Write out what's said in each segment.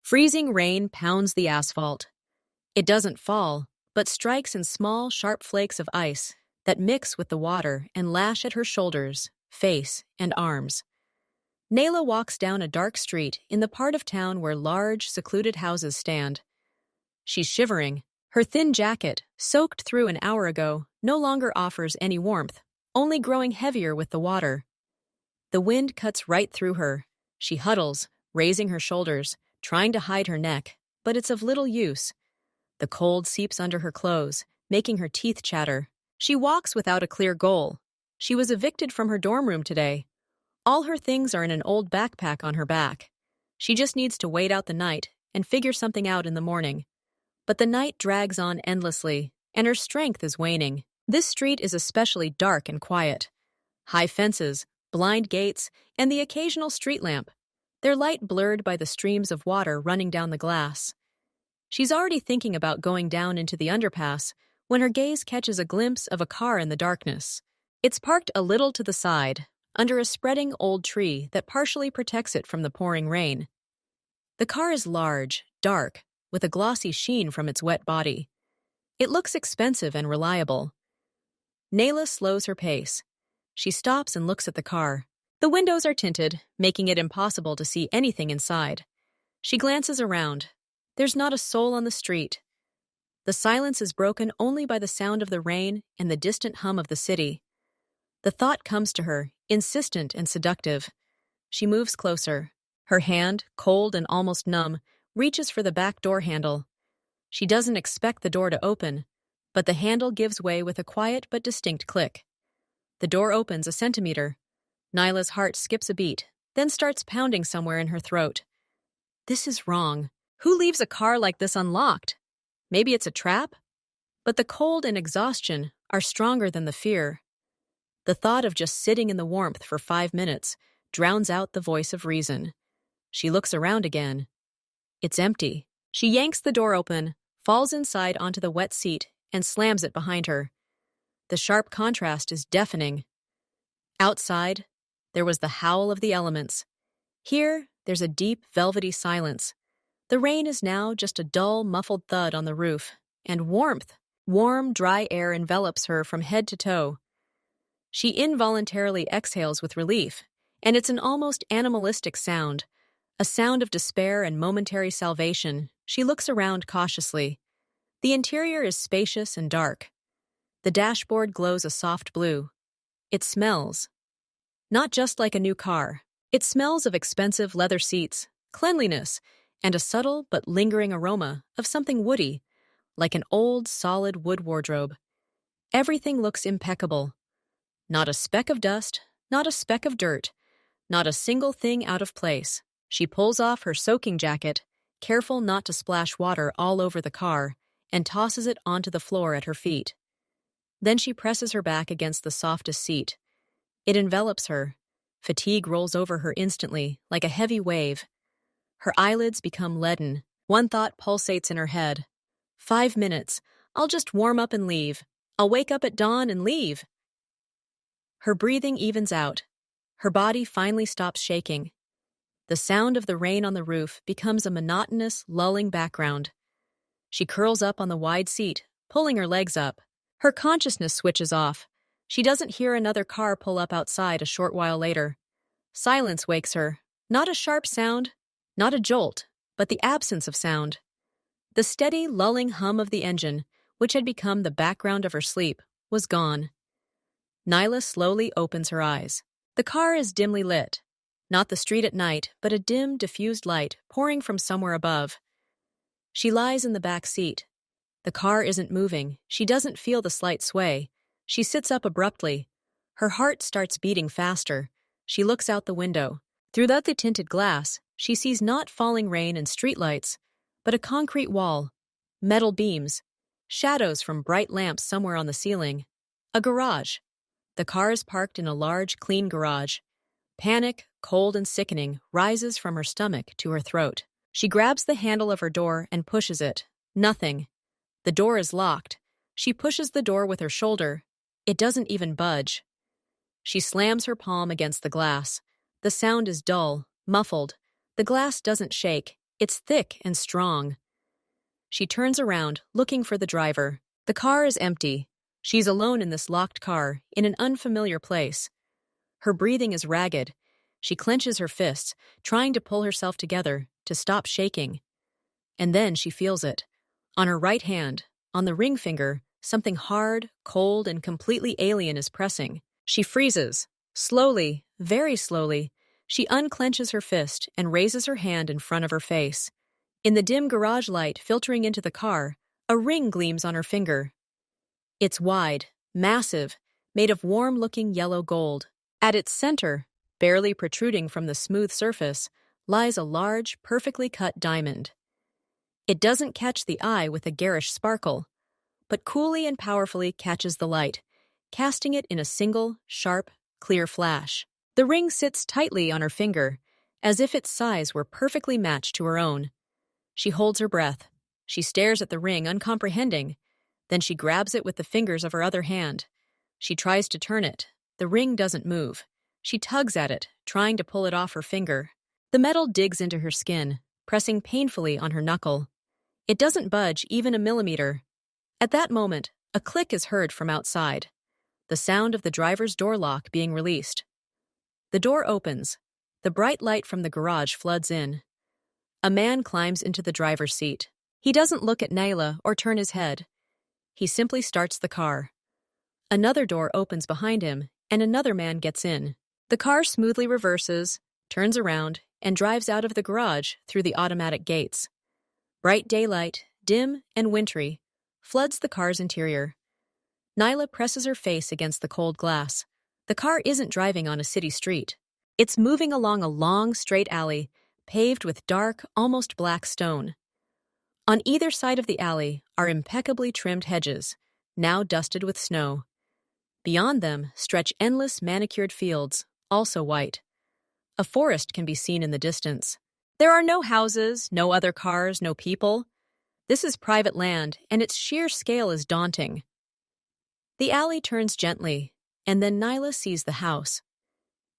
Freezing rain pounds the asphalt. It doesn't fall, but strikes in small, sharp flakes of ice that mix with the water and lash at her shoulders, face, and arms. Nayla walks down a dark street in the part of town where large, secluded houses stand. She's shivering. Her thin jacket, soaked through an hour ago, no longer offers any warmth, only growing heavier with the water. The wind cuts right through her. She huddles, raising her shoulders, trying to hide her neck, but it's of little use. The cold seeps under her clothes, making her teeth chatter. She walks without a clear goal. She was evicted from her dorm room today. All her things are in an old backpack on her back. She just needs to wait out the night and figure something out in the morning. But the night drags on endlessly, and her strength is waning. This street is especially dark and quiet. High fences, blind gates, and the occasional street lamp, their light blurred by the streams of water running down the glass. She's already thinking about going down into the underpass when her gaze catches a glimpse of a car in the darkness. It's parked a little to the side, under a spreading old tree that partially protects it from the pouring rain. The car is large, dark, with a glossy sheen from its wet body. It looks expensive and reliable. Nayla slows her pace. She stops and looks at the car. The windows are tinted, making it impossible to see anything inside. She glances around. There's not a soul on the street. The silence is broken only by the sound of the rain and the distant hum of the city. The thought comes to her, insistent and seductive. She moves closer. Her hand, cold and almost numb, reaches for the back door handle. She doesn't expect the door to open, but the handle gives way with a quiet but distinct click. The door opens a centimeter. Nyla's heart skips a beat, then starts pounding somewhere in her throat. This is wrong. Who leaves a car like this unlocked? Maybe it's a trap? But the cold and exhaustion are stronger than the fear. The thought of just sitting in the warmth for 5 minutes drowns out the voice of reason. She looks around again. It's empty. She yanks the door open, falls inside onto the wet seat, and slams it behind her. The sharp contrast is deafening. Outside, there was the howl of the elements. Here, there's a deep, velvety silence. The rain is now just a dull, muffled thud on the roof, and warmth, warm, dry air envelops her from head to toe. She involuntarily exhales with relief, and it's an almost animalistic sound, a sound of despair and momentary salvation. She looks around cautiously. The interior is spacious and dark. The dashboard glows a soft blue. It smells. Not just like a new car. It smells of expensive leather seats, cleanliness, and a subtle but lingering aroma of something woody, like an old, solid wood wardrobe. Everything looks impeccable. Not a speck of dust, not a speck of dirt, not a single thing out of place. She pulls off her soaking jacket, careful not to splash water all over the car, and tosses it onto the floor at her feet. Then she presses her back against the softest seat. It envelops her. Fatigue rolls over her instantly, like a heavy wave. Her eyelids become leaden. One thought pulsates in her head. 5 minutes. I'll just warm up and leave. I'll wake up at dawn and leave. Her breathing evens out. Her body finally stops shaking. The sound of the rain on the roof becomes a monotonous, lulling background. She curls up on the wide seat, pulling her legs up. Her consciousness switches off. She doesn't hear another car pull up outside a short while later. Silence wakes her. Not a sharp sound, not a jolt, but the absence of sound. The steady, lulling hum of the engine, which had become the background of her sleep, was gone. Nyla slowly opens her eyes. The car is dimly lit. Not the street at night, but a dim, diffused light pouring from somewhere above. She lies in the back seat. The car isn't moving. She doesn't feel the slight sway. She sits up abruptly. Her heart starts beating faster. She looks out the window. Through the tinted glass, she sees not falling rain and streetlights, but a concrete wall, metal beams, shadows from bright lamps somewhere on the ceiling. A garage. The car is parked in a large, clean garage. Panic, cold and sickening, rises from her stomach to her throat. She grabs the handle of her door and pushes it. Nothing. The door is locked. She pushes the door with her shoulder. It doesn't even budge. She slams her palm against the glass. The sound is dull, muffled. The glass doesn't shake. It's thick and strong. She turns around, looking for the driver. The car is empty. She's alone in this locked car, in an unfamiliar place. Her breathing is ragged. She clenches her fists, trying to pull herself together, to stop shaking. And then she feels it. On her right hand, on the ring finger, something hard, cold, and completely alien is pressing. She freezes. Slowly, very slowly, she unclenches her fist and raises her hand in front of her face. In the dim garage light filtering into the car, a ring gleams on her finger. It's wide, massive, made of warm-looking yellow gold. At its center, barely protruding from the smooth surface, lies a large, perfectly cut diamond. It doesn't catch the eye with a garish sparkle, but coolly and powerfully catches the light, casting it in a single, sharp, clear flash. The ring sits tightly on her finger, as if its size were perfectly matched to her own. She holds her breath. She stares at the ring, uncomprehending. Then she grabs it with the fingers of her other hand. She tries to turn it. The ring doesn't move. She tugs at it, trying to pull it off her finger. The metal digs into her skin, pressing painfully on her knuckle. It doesn't budge even a millimeter. At that moment, a click is heard from outside, the sound of the driver's door lock being released. The door opens. The bright light from the garage floods in. A man climbs into the driver's seat. He doesn't look at Naila or turn his head. He simply starts the car. Another door opens behind him, and another man gets in. The car smoothly reverses, turns around, and drives out of the garage through the automatic gates. Bright daylight, dim and wintry, floods the car's interior. Naila presses her face against the cold glass. The car isn't driving on a city street. It's moving along a long, straight alley, paved with dark, almost black stone. On either side of the alley are impeccably trimmed hedges, now dusted with snow. Beyond them stretch endless manicured fields, also white. A forest can be seen in the distance. There are no houses, no other cars, no people. This is private land, and its sheer scale is daunting. The alley turns gently, and then Naila sees the house.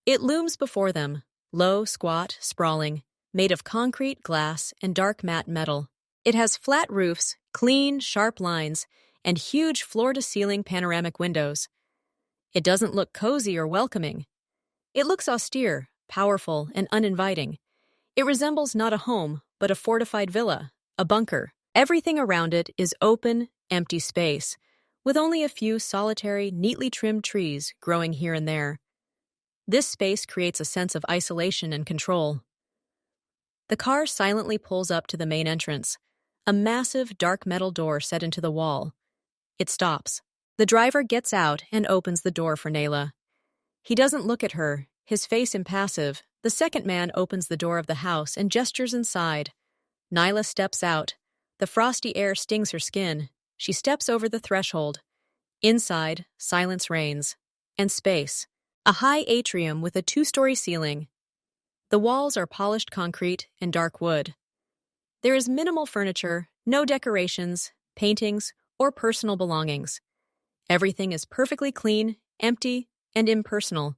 It looms before them, low, squat, sprawling, made of concrete, glass, and dark matte metal. It has flat roofs, clean, sharp lines, and huge floor-to-ceiling panoramic windows. It doesn't look cozy or welcoming. It looks austere, powerful, and uninviting. It resembles not a home, but a fortified villa, a bunker. Everything around it is open, empty space, with only a few solitary, neatly trimmed trees growing here and there. This space creates a sense of isolation and control. The car silently pulls up to the main entrance, a massive dark metal door set into the wall. It stops. The driver gets out and opens the door for Naila. He doesn't look at her, his face impassive. The second man opens the door of the house and gestures inside. Naila steps out. The frosty air stings her skin. She steps over the threshold. Inside, silence reigns. And space. A high atrium with a 2-story ceiling. The walls are polished concrete and dark wood. There is minimal furniture, no decorations, paintings, or personal belongings. Everything is perfectly clean, empty, and impersonal.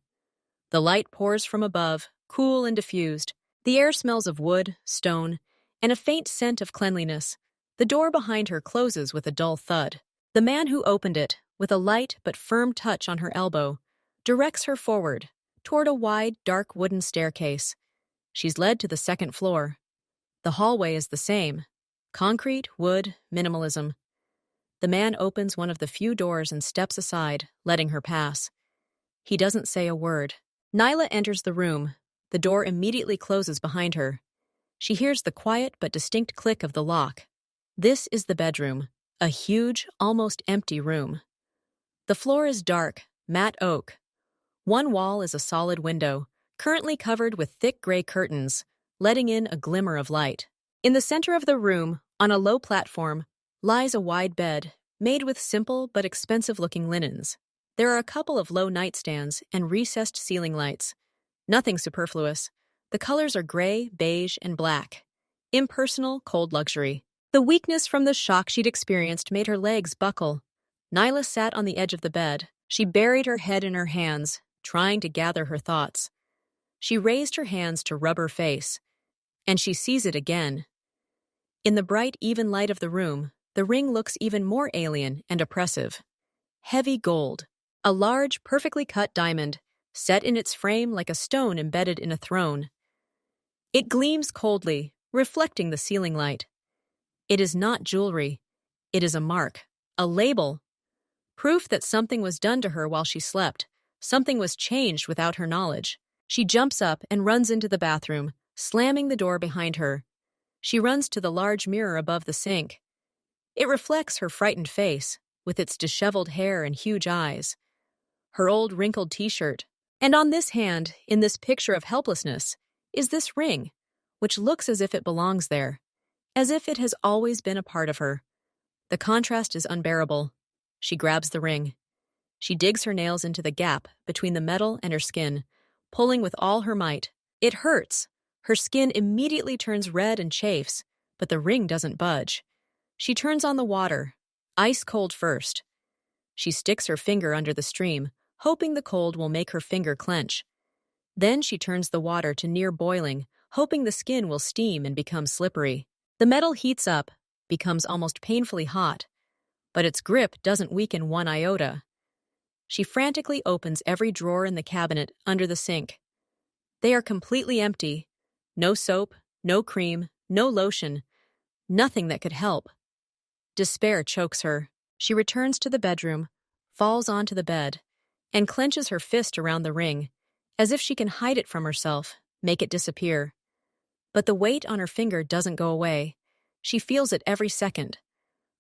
The light pours from above, cool and diffused. The air smells of wood, stone, and a faint scent of cleanliness. The door behind her closes with a dull thud. The man who opened it, with a light but firm touch on her elbow, directs her forward, toward a wide, dark wooden staircase. She's led to the second floor. The hallway is the same. Concrete, wood, minimalism. The man opens one of the few doors and steps aside, letting her pass. He doesn't say a word. Naila enters the room. The door immediately closes behind her. She hears the quiet but distinct click of the lock. This is the bedroom, a huge, almost empty room. The floor is dark, matte oak. One wall is a solid window, currently covered with thick gray curtains, letting in a glimmer of light. In the center of the room, on a low platform, lies a wide bed, made with simple but expensive-looking linens. There are a couple of low nightstands and recessed ceiling lights. Nothing superfluous. The colors are gray, beige, and black. Impersonal, cold luxury. The weakness from the shock she'd experienced made her legs buckle. Naila sat on the edge of the bed. She buried her head in her hands, trying to gather her thoughts. She raised her hands to rub her face, and she sees it again, In the bright, even light of the room, the ring looks even more alien and oppressive. Heavy gold, a large, perfectly cut diamond, set in its frame like a stone embedded in a throne. It gleams coldly, reflecting the ceiling light. It is not jewelry. It is a mark, a label, proof that something was done to her while she slept, something was changed without her knowledge. She jumps up and runs into the bathroom, slamming the door behind her. She runs to the large mirror above the sink. It reflects her frightened face, with its disheveled hair and huge eyes, her old wrinkled t-shirt, and on this hand, in this picture of helplessness, is this ring, which looks as if it belongs there, as if it has always been a part of her. The contrast is unbearable. She grabs the ring. She digs her nails into the gap between the metal and her skin, pulling with all her might. It hurts. Her skin immediately turns red and chafes, but the ring doesn't budge. She turns on the water, ice cold first. She sticks her finger under the stream, hoping the cold will make her finger clench. Then she turns the water to near boiling, hoping the skin will steam and become slippery. The metal heats up, becomes almost painfully hot, but its grip doesn't weaken one iota. She frantically opens every drawer in the cabinet under the sink. They are completely empty. No soap, no cream, no lotion, nothing that could help. Despair chokes her. She returns to the bedroom, falls onto the bed, and clenches her fist around the ring, as if she can hide it from herself, make it disappear. But the weight on her finger doesn't go away. She feels it every second.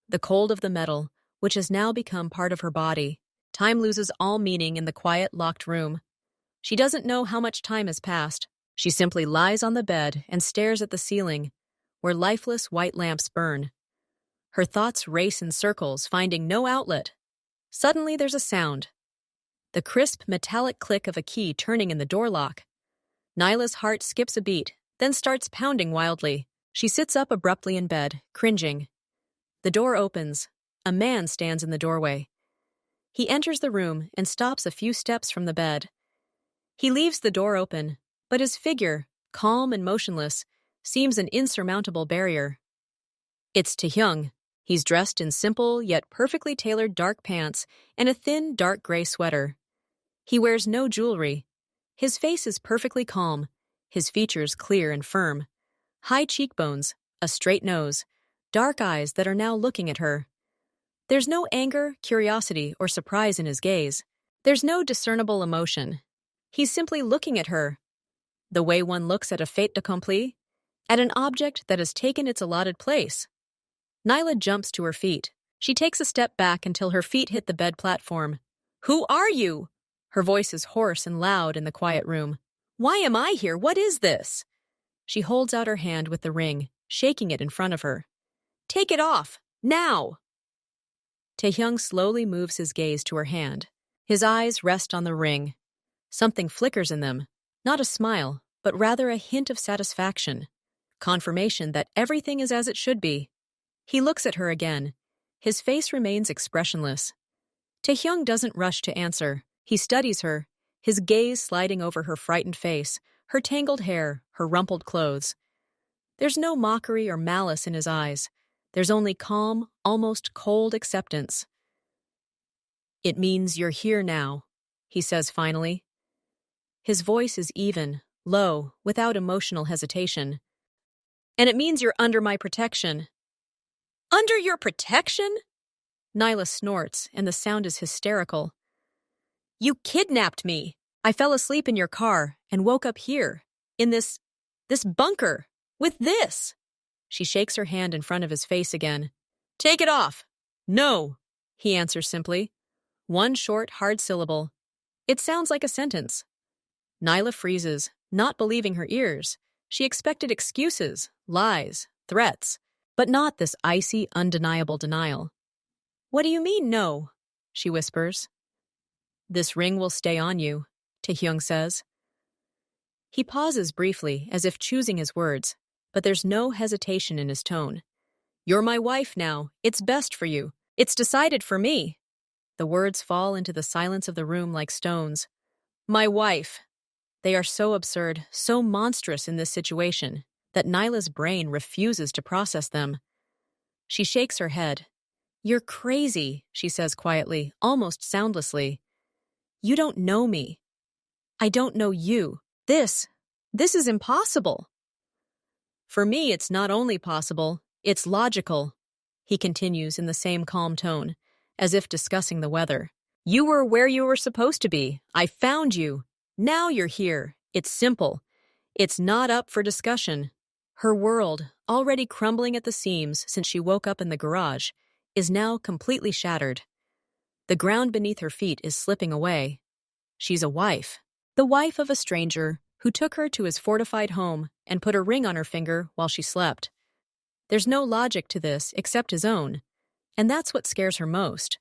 The cold of the metal, which has now become part of her body. Time loses all meaning in the quiet, locked room. She doesn't know how much time has passed. She simply lies on the bed and stares at the ceiling, where lifeless white lamps burn. Her thoughts race in circles, finding no outlet. Suddenly there's a sound. The crisp, metallic click of a key turning in the door lock. Nyla's heart skips a beat, then starts pounding wildly. She sits up abruptly in bed, cringing. The door opens. A man stands in the doorway. He enters the room and stops a few steps from the bed. He leaves the door open, but his figure, calm and motionless, seems an insurmountable barrier. It's Taehyung. He's dressed in simple yet perfectly tailored dark pants and a thin dark gray sweater. He wears no jewelry. His face is perfectly calm, his features clear and firm. High cheekbones, a straight nose, dark eyes that are now looking at her. There's no anger, curiosity, or surprise in his gaze. There's no discernible emotion. He's simply looking at her, the way one looks at a fait accompli, at an object that has taken its allotted place. Nyla jumps to her feet. She takes a step back until her feet hit the bed platform. "Who are you?" Her voice is hoarse and loud in the quiet room. "Why am I here? What is this?" She holds out her hand with the ring, shaking it in front of her. "Take it off! Now!" Taehyung slowly moves his gaze to her hand. His eyes rest on the ring. Something flickers in them, not a smile, but rather a hint of satisfaction. Confirmation that everything is as it should be. He looks at her again. His face remains expressionless. Taehyung doesn't rush to answer. He studies her, his gaze sliding over her frightened face, her tangled hair, her rumpled clothes. There's no mockery or malice in his eyes. There's only calm, almost cold acceptance. "It means you're here now," he says finally. His voice is even, low, without emotional hesitation. "And it means you're under my protection." "Under your protection?" Nyla snorts, and the sound is hysterical. "You kidnapped me. I fell asleep in your car and woke up here, in this bunker, with this." She shakes her hand in front of his face again. "Take it off." "No," he answers simply. One short, hard syllable. It sounds like a sentence. Nyla freezes, not believing her ears. She expected excuses, lies, threats, but not this icy, undeniable denial. "What do you mean, no?" she whispers. "This ring will stay on you," Taehyung says. He pauses briefly, as if choosing his words, but there's no hesitation in his tone. "You're my wife now. It's best for you. It's decided for me." The words fall into the silence of the room like stones. My wife. They are so absurd, so monstrous in this situation, that Nyla's brain refuses to process them. She shakes her head. "You're crazy," she says quietly, almost soundlessly. "You don't know me. I don't know you. This is impossible." "For me, it's not only possible, it's logical," he continues in the same calm tone, as if discussing the weather. "You were where you were supposed to be. I found you. Now you're here. It's simple. It's not up for discussion." Her world, already crumbling at the seams since she woke up in the garage, is now completely shattered. The ground beneath her feet is slipping away. She's a wife. The wife of a stranger who took her to his fortified home and put a ring on her finger while she slept. There's no logic to this except his own, and that's what scares her most.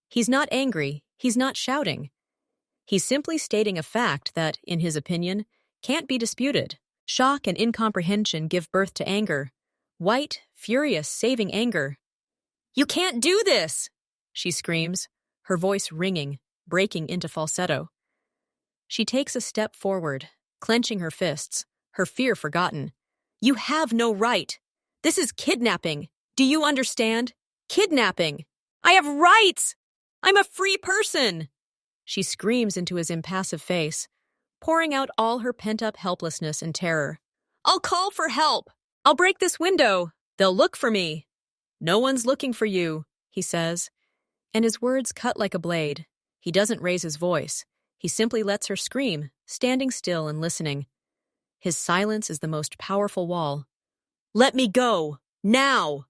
He's not angry, he's not shouting. He's simply stating a fact that, in his opinion, can't be disputed. Shock and incomprehension give birth to anger. White, furious, saving anger. "You can't do this!" she screams, her voice ringing, breaking into falsetto. She takes a step forward, clenching her fists, her fear forgotten. "You have no right. This is kidnapping. Do you understand? Kidnapping. I have rights! I'm a free person!" She screams into his impassive face, pouring out all her pent-up helplessness and terror. "I'll call for help. I'll break this window. They'll look for me." "No one's looking for you," he says, and his words cut like a blade. He doesn't raise his voice. He simply lets her scream, standing still and listening. His silence is the most powerful wall. "Let me go! Now!"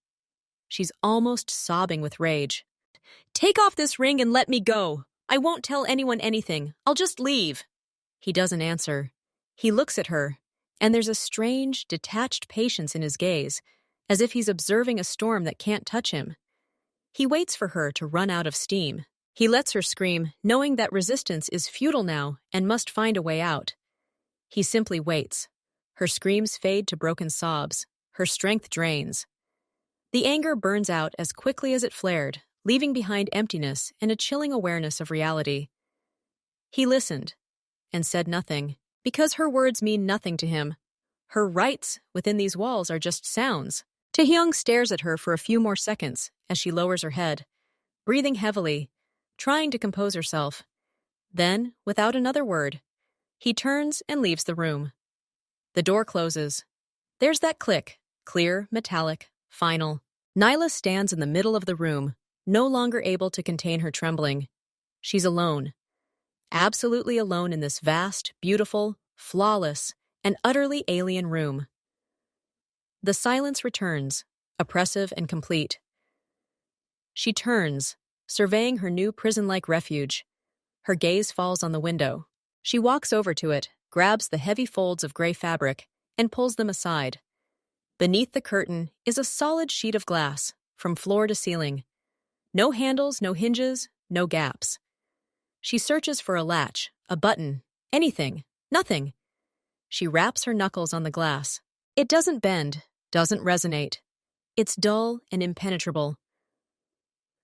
She's almost sobbing with rage. "Take off this ring and let me go. I won't tell anyone anything. I'll just leave." He doesn't answer. He looks at her, and there's a strange, detached patience in his gaze, as if he's observing a storm that can't touch him. He waits for her to run out of steam. He lets her scream, knowing that resistance is futile now and must find a way out. He simply waits. Her screams fade to broken sobs. Her strength drains. The anger burns out as quickly as it flared, leaving behind emptiness and a chilling awareness of reality. He listened and said nothing, because her words mean nothing to him. Her rights within these walls are just sounds. Taehyung stares at her for a few more seconds as she lowers her head, breathing heavily, trying to compose herself. Then, without another word, he turns and leaves the room. The door closes. There's that click, clear, metallic, final. Nyla stands in the middle of the room, no longer able to contain her trembling. She's alone. Absolutely alone in this vast, beautiful, flawless, and utterly alien room. The silence returns, oppressive and complete. She turns, surveying her new prison-like refuge. Her gaze falls on the window. She walks over to it, grabs the heavy folds of gray fabric, and pulls them aside. Beneath the curtain is a solid sheet of glass, from floor to ceiling. No handles, no hinges, no gaps. She searches for a latch, a button, anything, nothing. She raps her knuckles on the glass. It doesn't bend, doesn't resonate. It's dull and impenetrable.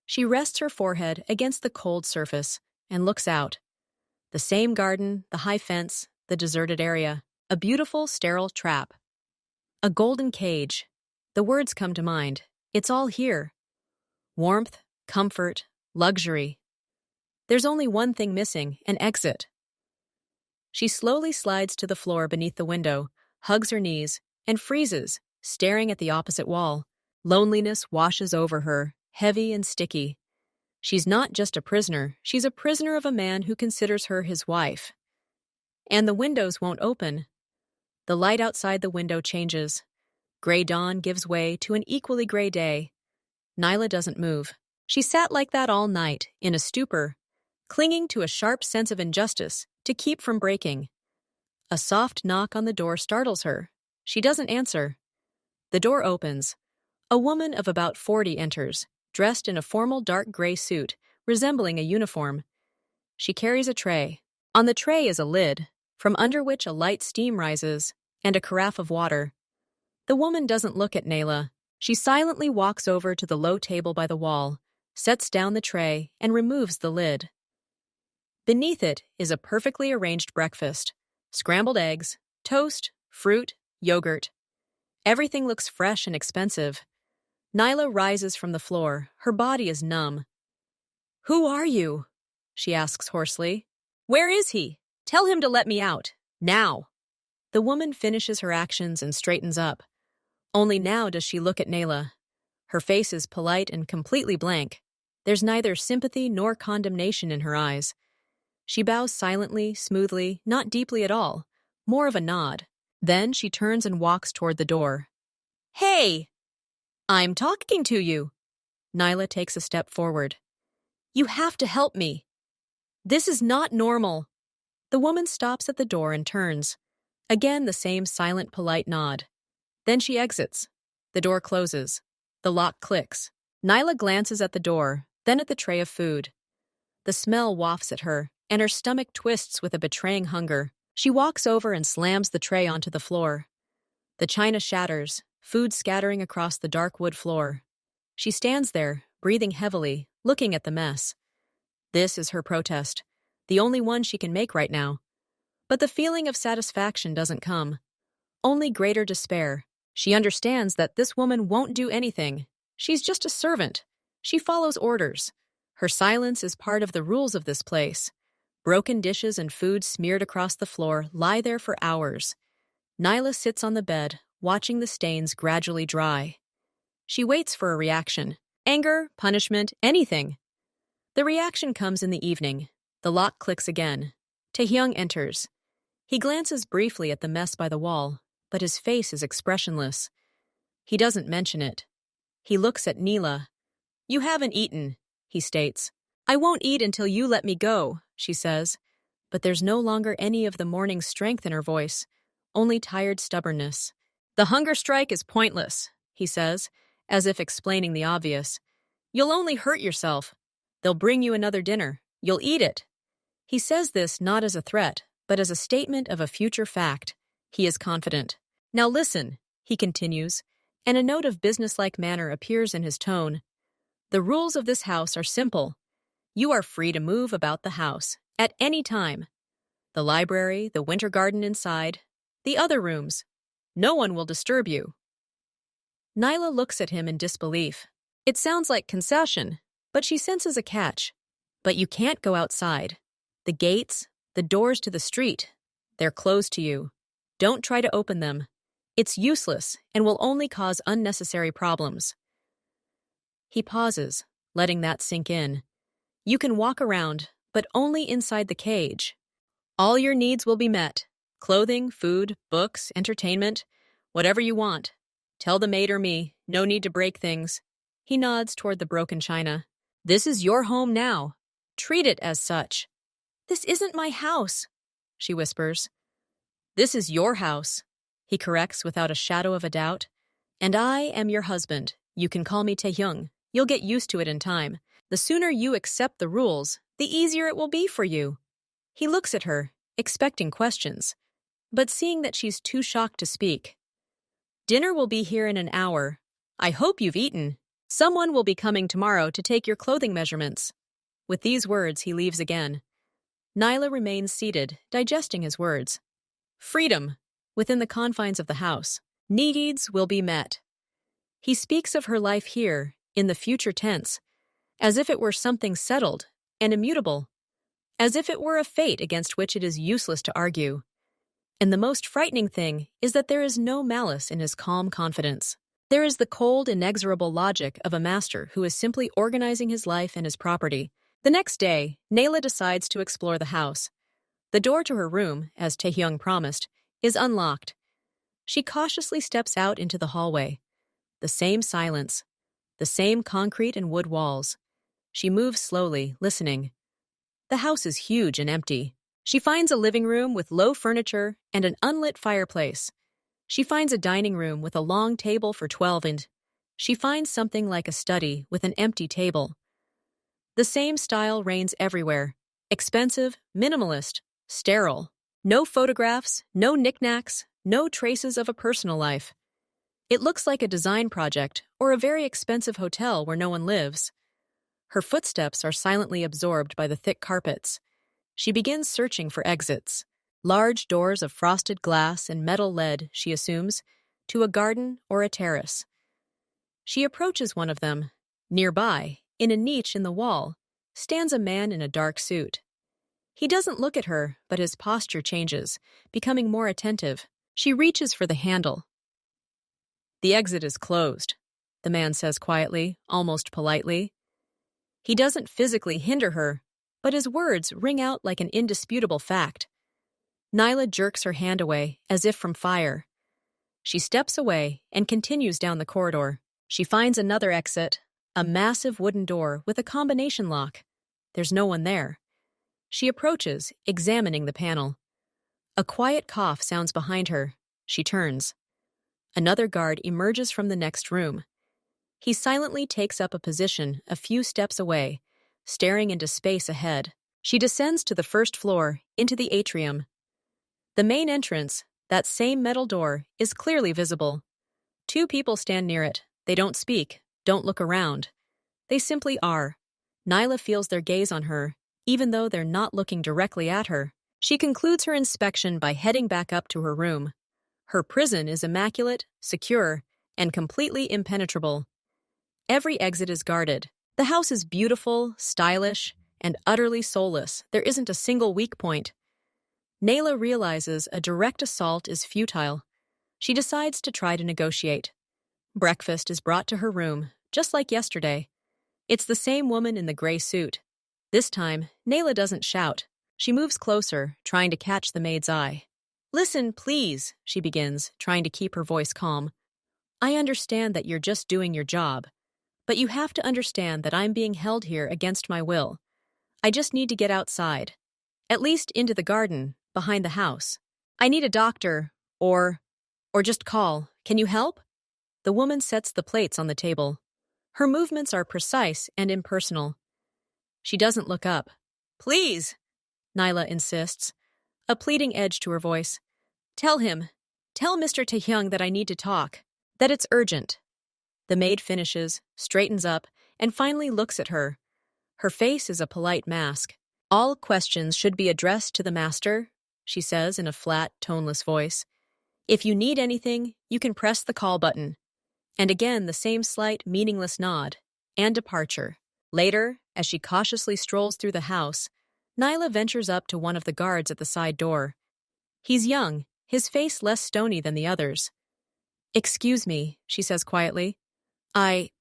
She rests her forehead against the cold surface and looks out. The same garden, the high fence, the deserted area, a beautiful, sterile trap. A golden cage. The words come to mind. It's all here. Warmth, comfort, luxury. There's only one thing missing, an exit. She slowly slides to the floor beneath the window, hugs her knees, and freezes, staring at the opposite wall. Loneliness washes over her, heavy and sticky. She's not just a prisoner, she's a prisoner of a man who considers her his wife. And the windows won't open. The light outside the window changes. Gray dawn gives way to an equally gray day. Nyla doesn't move. She sat like that all night, in a stupor, clinging to a sharp sense of injustice to keep from breaking. A soft knock on the door startles her. She doesn't answer. The door opens. A woman of about 40 enters, dressed in a formal dark gray suit, resembling a uniform. She carries a tray. On the tray is a lid, from under which a light steam rises, and a carafe of water. The woman doesn't look at Nyla. She silently walks over to the low table by the wall, sets down the tray, and removes the lid. Beneath it is a perfectly arranged breakfast: scrambled eggs, toast, fruit, yogurt. Everything looks fresh and expensive. Nyla rises from the floor. Her body is numb. "Who are you?" she asks hoarsely. "Where is he? Tell him to let me out. Now." The woman finishes her actions and straightens up. Only now does she look at Nayla. Her face is polite and completely blank. There's neither sympathy nor condemnation in her eyes. She bows silently, smoothly, not deeply at all, more of a nod. Then she turns and walks toward the door. "Hey! I'm talking to you." Nyla takes a step forward. "You have to help me. This is not normal." The woman stops at the door and turns. Again the same silent, polite nod. Then she exits. The door closes. The lock clicks. Nyla glances at the door, then at the tray of food. The smell wafts at her, and her stomach twists with a betraying hunger. She walks over and slams the tray onto the floor. The china shatters, food scattering across the dark wood floor. She stands there, breathing heavily, looking at the mess. This is her protest, the only one she can make right now. But the feeling of satisfaction doesn't come. Only greater despair. She understands that this woman won't do anything. She's just a servant. She follows orders. Her silence is part of the rules of this place. Broken dishes and food smeared across the floor lie there for hours. Nyla sits on the bed, watching the stains gradually dry. She waits for a reaction. Anger, punishment, anything. The reaction comes in the evening. The lock clicks again. Taehyung enters. He glances briefly at the mess by the wall, but his face is expressionless. He doesn't mention it. He looks at Neela. "You haven't eaten," he states. "I won't eat until you let me go," she says. But there's no longer any of the morning strength in her voice, only tired stubbornness. "The hunger strike is pointless," he says, as if explaining the obvious. "You'll only hurt yourself. They'll bring you another dinner. You'll eat it." He says this not as a threat, but as a statement of a future fact. He is confident. "Now listen," he continues, and a note of businesslike manner appears in his tone. "The rules of this house are simple. You are free to move about the house, at any time. The library, the winter garden inside, the other rooms. No one will disturb you." Nyla looks at him in disbelief. It sounds like concession, but she senses a catch. "But you can't go outside. The gates, the doors to the street, they're closed to you. Don't try to open them. It's useless and will only cause unnecessary problems." He pauses, letting that sink in. "You can walk around, but only inside the cage. All your needs will be met. Clothing, food, books, entertainment, whatever you want. Tell the maid or me, no need to break things." He nods toward the broken china. "This is your home now. Treat it as such." "This isn't my house," she whispers. "This is your house," he corrects without a shadow of a doubt. "And I am your husband. You can call me Taehyung. You'll get used to it in time. The sooner you accept the rules, the easier it will be for you." He looks at her, expecting questions, but seeing that she's too shocked to speak. "Dinner will be here in an hour. I hope you've eaten. Someone will be coming tomorrow to take your clothing measurements." With these words, he leaves again. Nyla remains seated, digesting his words. Freedom, within the confines of the house. Needs will be met. He speaks of her life here, in the future tense, as if it were something settled and immutable, as if it were a fate against which it is useless to argue. And the most frightening thing is that there is no malice in his calm confidence. There is the cold, inexorable logic of a master who is simply organizing his life and his property. The next day, Nayla decides to explore the house. The door to her room, as Taehyung promised, is unlocked. She cautiously steps out into the hallway. The same silence, the same concrete and wood walls. She moves slowly, listening. The house is huge and empty. She finds a living room with low furniture and an unlit fireplace. She finds a dining room with a long table for 12 and she finds something like a study with an empty table. The same style reigns everywhere. Expensive, minimalist, sterile. No photographs, no knickknacks, no traces of a personal life. It looks like a design project or a very expensive hotel where no one lives. Her footsteps are silently absorbed by the thick carpets. She begins searching for exits. Large doors of frosted glass and metal lead, she assumes, to a garden or a terrace. She approaches one of them. Nearby, in a niche in the wall, stands a man in a dark suit. He doesn't look at her, but his posture changes, becoming more attentive. She reaches for the handle. "The exit is closed," the man says quietly, almost politely. He doesn't physically hinder her, but his words ring out like an indisputable fact. Nyla jerks her hand away, as if from fire. She steps away and continues down the corridor. She finds another exit, a massive wooden door with a combination lock. There's no one there. She approaches, examining the panel. A quiet cough sounds behind her. She turns. Another guard emerges from the next room. He silently takes up a position a few steps away, staring into space ahead. She descends to the first floor, into the atrium. The main entrance, that same metal door, is clearly visible. Two people stand near it. They don't speak, don't look around. They simply are. Nyla feels their gaze on her, even though they're not looking directly at her. She concludes her inspection by heading back up to her room. Her prison is immaculate, secure, and completely impenetrable. Every exit is guarded. The house is beautiful, stylish, and utterly soulless. There isn't a single weak point. Nyla realizes a direct assault is futile. She decides to try to negotiate. Breakfast is brought to her room, just like yesterday. It's the same woman in the gray suit. This time, Nyla doesn't shout. She moves closer, trying to catch the maid's eye. "Listen, please," she begins, trying to keep her voice calm. "I understand that you're just doing your job, but you have to understand that I'm being held here against my will. I just need to get outside, at least into the garden, behind the house. I need a doctor, or just call. Can you help?" The woman sets the plates on the table. Her movements are precise and impersonal. She doesn't look up. "Please," Nyla insists, a pleading edge to her voice. Tell Mr. Taehyung that I need to talk, that it's urgent." The maid finishes, straightens up, and finally looks at her. Her face is a polite mask. "All questions should be addressed to the master," she says in a flat, toneless voice. "If you need anything, you can press the call button." And again the same slight, meaningless nod, and departure. Later, as she cautiously strolls through the house, Nyla ventures up to one of the guards at the side door. He's young, his face less stony than the others. "Excuse me," she says quietly. I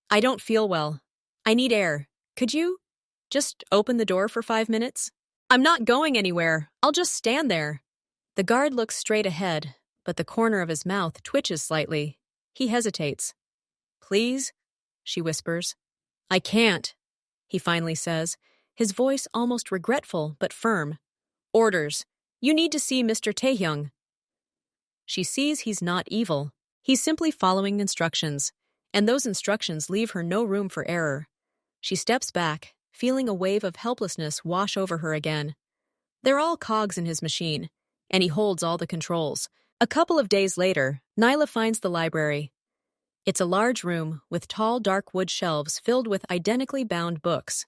don't feel well. I need air. Could you just open the door for 5 minutes?" "I'm not going anywhere. I'll just stand there." The guard looks straight ahead, but the corner of his mouth twitches slightly. He hesitates. "Please?" she whispers. "I can't," he finally says, his voice almost regretful but firm. "Orders. You need to see Mr. Taehyung." She sees he's not evil. He's simply following instructions, and those instructions leave her no room for error. She steps back, feeling a wave of helplessness wash over her again. They're all cogs in his machine, and he holds all the controls. A couple of days later, Nyla finds the library. It's a large room with tall, dark wood shelves filled with identically bound books.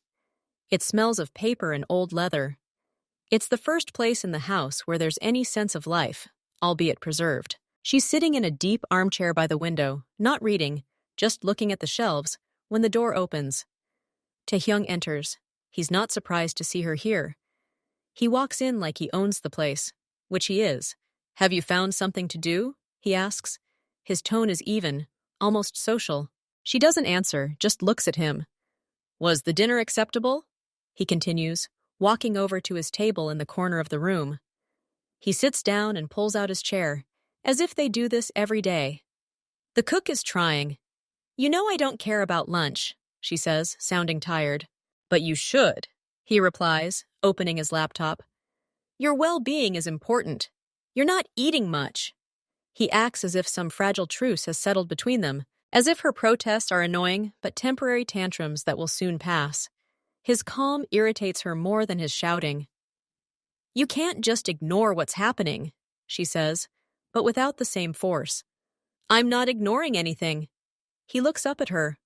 It smells of paper and old leather. It's the first place in the house where there's any sense of life, albeit preserved. She's sitting in a deep armchair by the window, not reading, just looking at the shelves, when the door opens. Taehyung enters. He's not surprised to see her here. He walks in like he owns the place, which he is. "Have you found something to do?" he asks. His tone is even, almost social. She doesn't answer, just looks at him. "Was the dinner acceptable?" he continues, walking over to his table in the corner of the room. He sits down and pulls out his chair, as if they do this every day. The cook is trying. "You know I don't care about lunch," she says, sounding tired. "But you should," he replies, opening his laptop. "Your well-being is important. You're not eating much." He acts as if some fragile truce has settled between them, as if her protests are annoying but temporary tantrums that will soon pass. His calm irritates her more than his shouting. "You can't just ignore what's happening," she says, but without the same force. "I'm not ignoring anything." He looks up at her.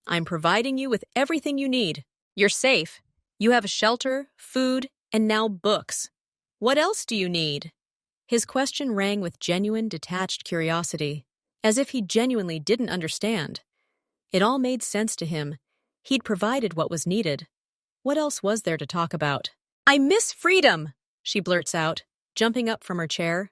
"I'm providing you with everything you need. You're safe. You have shelter, food, and now books. What else do you need?" His question rang with genuine, detached curiosity. as if he genuinely didn't understand. It all made sense to him. He'd provided what was needed. What else was there to talk about? "I miss freedom," she blurts out, jumping up from her chair.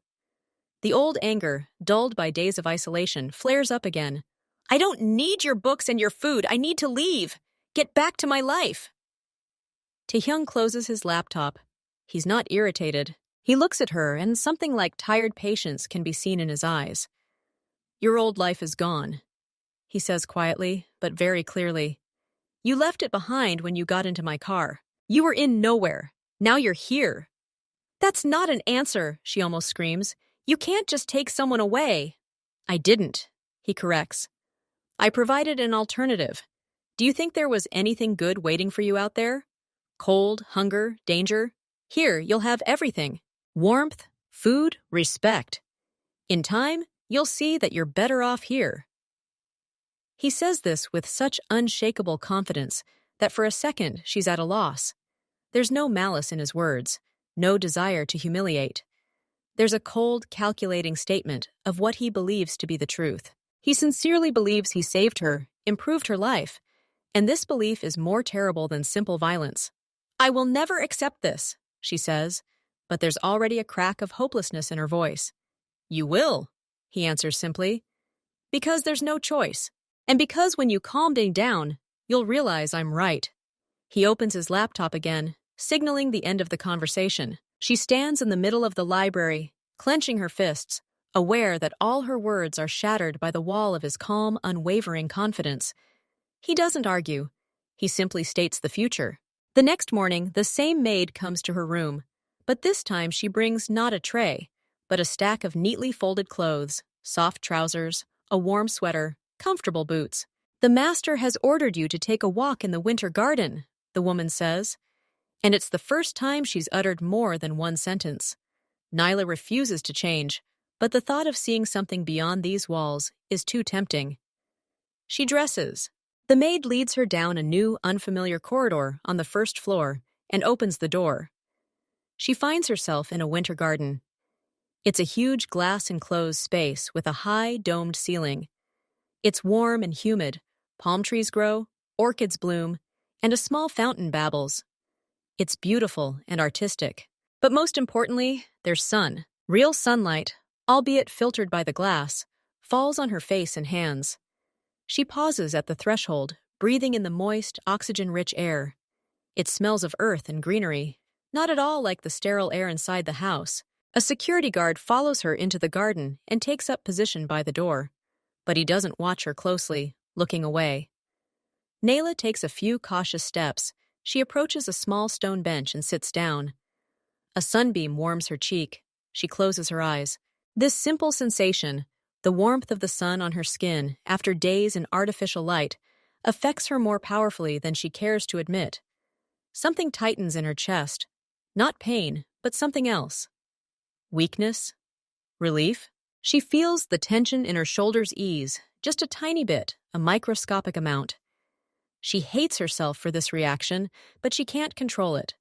The old anger, dulled by days of isolation, flares up again. "I don't need your books and your food. I need to leave. Get back to my life." Taehyung closes his laptop. He's not irritated. He looks at her, and something like tired patience can be seen in his eyes. "Your old life is gone," he says quietly, but very clearly. "You left it behind when you got into my car. You were in nowhere. Now you're here." "That's not an answer," she almost screams. "You can't just take someone away." "I didn't," he corrects. "I provided an alternative. Do you think there was anything good waiting for you out there? Cold, hunger, danger? Here, you'll have everything. Warmth, food, respect. In time, you'll see that you're better off here." He says this with such unshakable confidence that for a second she's at a loss. There's no malice in his words, no desire to humiliate. There's a cold, calculating statement of what he believes to be the truth. He sincerely believes he saved her, improved her life, and this belief is more terrible than simple violence. "I will never accept this," she says, but there's already a crack of hopelessness in her voice. "You will," he answers simply, "because there's no choice. And because when you calm me down, you'll realize I'm right." He opens his laptop again, signaling the end of the conversation. She stands in the middle of the library, clenching her fists, aware that all her words are shattered by the wall of his calm, unwavering confidence. He doesn't argue. He simply states the future. The next morning, the same maid comes to her room, but this time she brings not a tray, but a stack of neatly folded clothes, soft trousers, a warm sweater, comfortable boots. "The master has ordered you to take a walk in the winter garden," the woman says. And it's the first time she's uttered more than one sentence. Nyla refuses to change, but the thought of seeing something beyond these walls is too tempting. She dresses. The maid leads her down a new, unfamiliar corridor on the first floor and opens the door. She finds herself in a winter garden. It's a huge glass-enclosed space with a high, domed ceiling. It's warm and humid. Palm trees grow, orchids bloom, and a small fountain babbles. It's beautiful and artistic. But most importantly, there's sun. Real sunlight, albeit filtered by the glass, falls on her face and hands. She pauses at the threshold, breathing in the moist, oxygen-rich air. It smells of earth and greenery, not at all like the sterile air inside the house. A security guard follows her into the garden and takes up position by the door. But he doesn't watch her closely, looking away. Nayla takes a few cautious steps. She approaches a small stone bench and sits down. A sunbeam warms her cheek. She closes her eyes. This simple sensation, the warmth of the sun on her skin after days in artificial light, affects her more powerfully than she cares to admit. Something tightens in her chest. Not pain, but something else. Weakness? Relief? She feels the tension in her shoulders ease, just a tiny bit, a microscopic amount. She hates herself for this reaction, but she can't control it.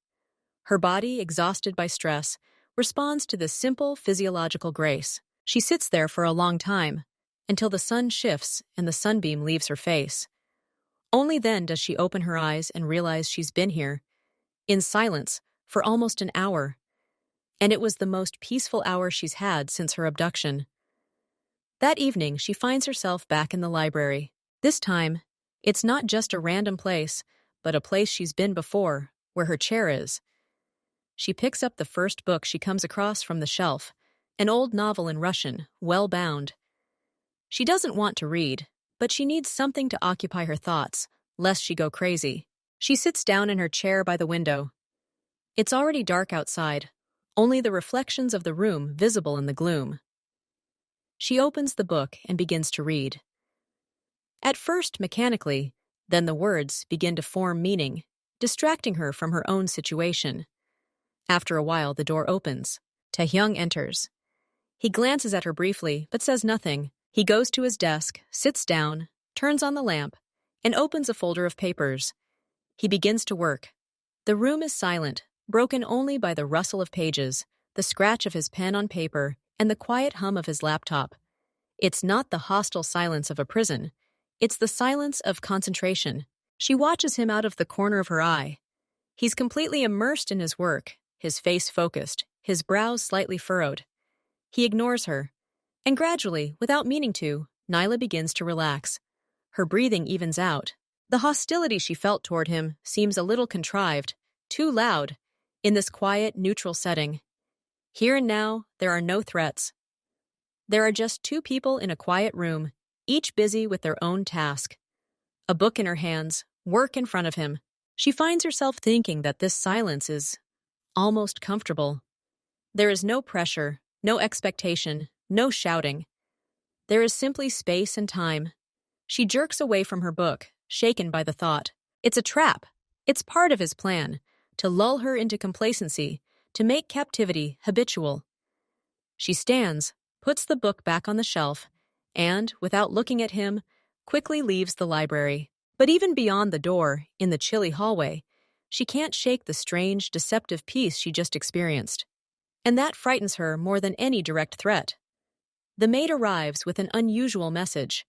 Her body, exhausted by stress, responds to this simple physiological grace. She sits there for a long time, until the sun shifts and the sunbeam leaves her face. Only then does she open her eyes and realize she's been here, in silence, for almost an hour. And it was the most peaceful hour she's had since her abduction. That evening, she finds herself back in the library. This time, it's not just a random place, but a place she's been before, where her chair is. She picks up the first book she comes across from the shelf, an old novel in Russian, well-bound. She doesn't want to read, but she needs something to occupy her thoughts, lest she go crazy. She sits down in her chair by the window. It's already dark outside, only the reflections of the room visible in the gloom. She opens the book and begins to read. At first mechanically, then the words begin to form meaning, distracting her from her own situation. After a while, the door opens. Taehyung enters. He glances at her briefly, but says nothing. He goes to his desk, sits down, turns on the lamp, and opens a folder of papers. He begins to work. The room is silent, broken only by the rustle of pages, the scratch of his pen on paper, and the quiet hum of his laptop. It's not the hostile silence of a prison. It's the silence of concentration. She watches him out of the corner of her eye. He's completely immersed in his work, his face focused, his brows slightly furrowed. He ignores her. And gradually, without meaning to, Nyla begins to relax. Her breathing evens out. The hostility she felt toward him seems a little contrived, too loud, in this quiet, neutral setting. Here and now, there are no threats. There are just two people in a quiet room, each busy with their own task. A book in her hands, work in front of him. She finds herself thinking that this silence is almost comfortable. There is no pressure, no expectation, no shouting. There is simply space and time. She jerks away from her book, shaken by the thought. It's a trap. It's part of his plan, to lull her into complacency, to make captivity habitual. She stands, puts the book back on the shelf, and, without looking at him, quickly leaves the library. But even beyond the door, in the chilly hallway, she can't shake the strange, deceptive peace she just experienced. And that frightens her more than any direct threat. The maid arrives with an unusual message.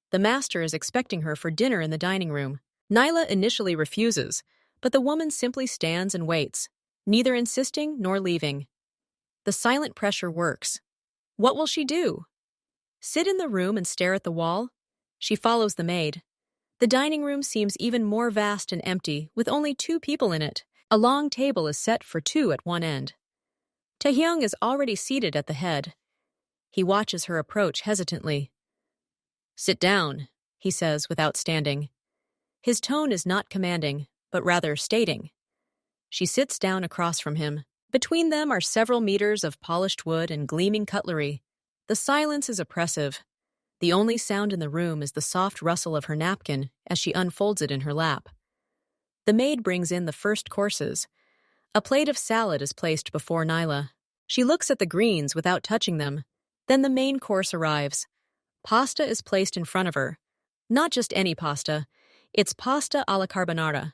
The master is expecting her for dinner in the dining room. Nyla initially refuses, but the woman simply stands and waits, neither insisting nor leaving. The silent pressure works. What will she do? Sit in the room and stare at the wall? She follows the maid. The dining room seems even more vast and empty, with only two people in it. A long table is set for two at one end. Taehyung is already seated at the head. He watches her approach hesitantly. "Sit down," he says without standing. His tone is not commanding, but rather stating. She sits down across from him. Between them are several meters of polished wood and gleaming cutlery. The silence is oppressive. The only sound in the room is the soft rustle of her napkin as she unfolds it in her lap. The maid brings in the first courses. A plate of salad is placed before Nyla. She looks at the greens without touching them. Then the main course arrives. Pasta is placed in front of her. Not just any pasta. It's pasta alla carbonara,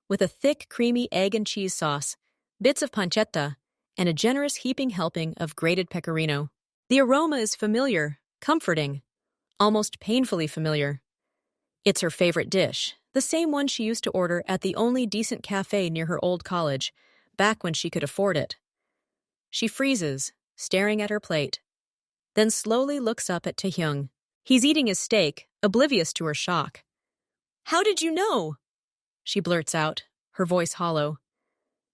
with a thick, creamy egg and cheese sauce, bits of pancetta, and a generous heaping helping of grated pecorino. The aroma is familiar, comforting, almost painfully familiar. It's her favorite dish, the same one she used to order at the only decent cafe near her old college, back when she could afford it. She freezes, staring at her plate, then slowly looks up at Taehyung. He's eating his steak, oblivious to her shock. "How did you know?" she blurts out, her voice hollow.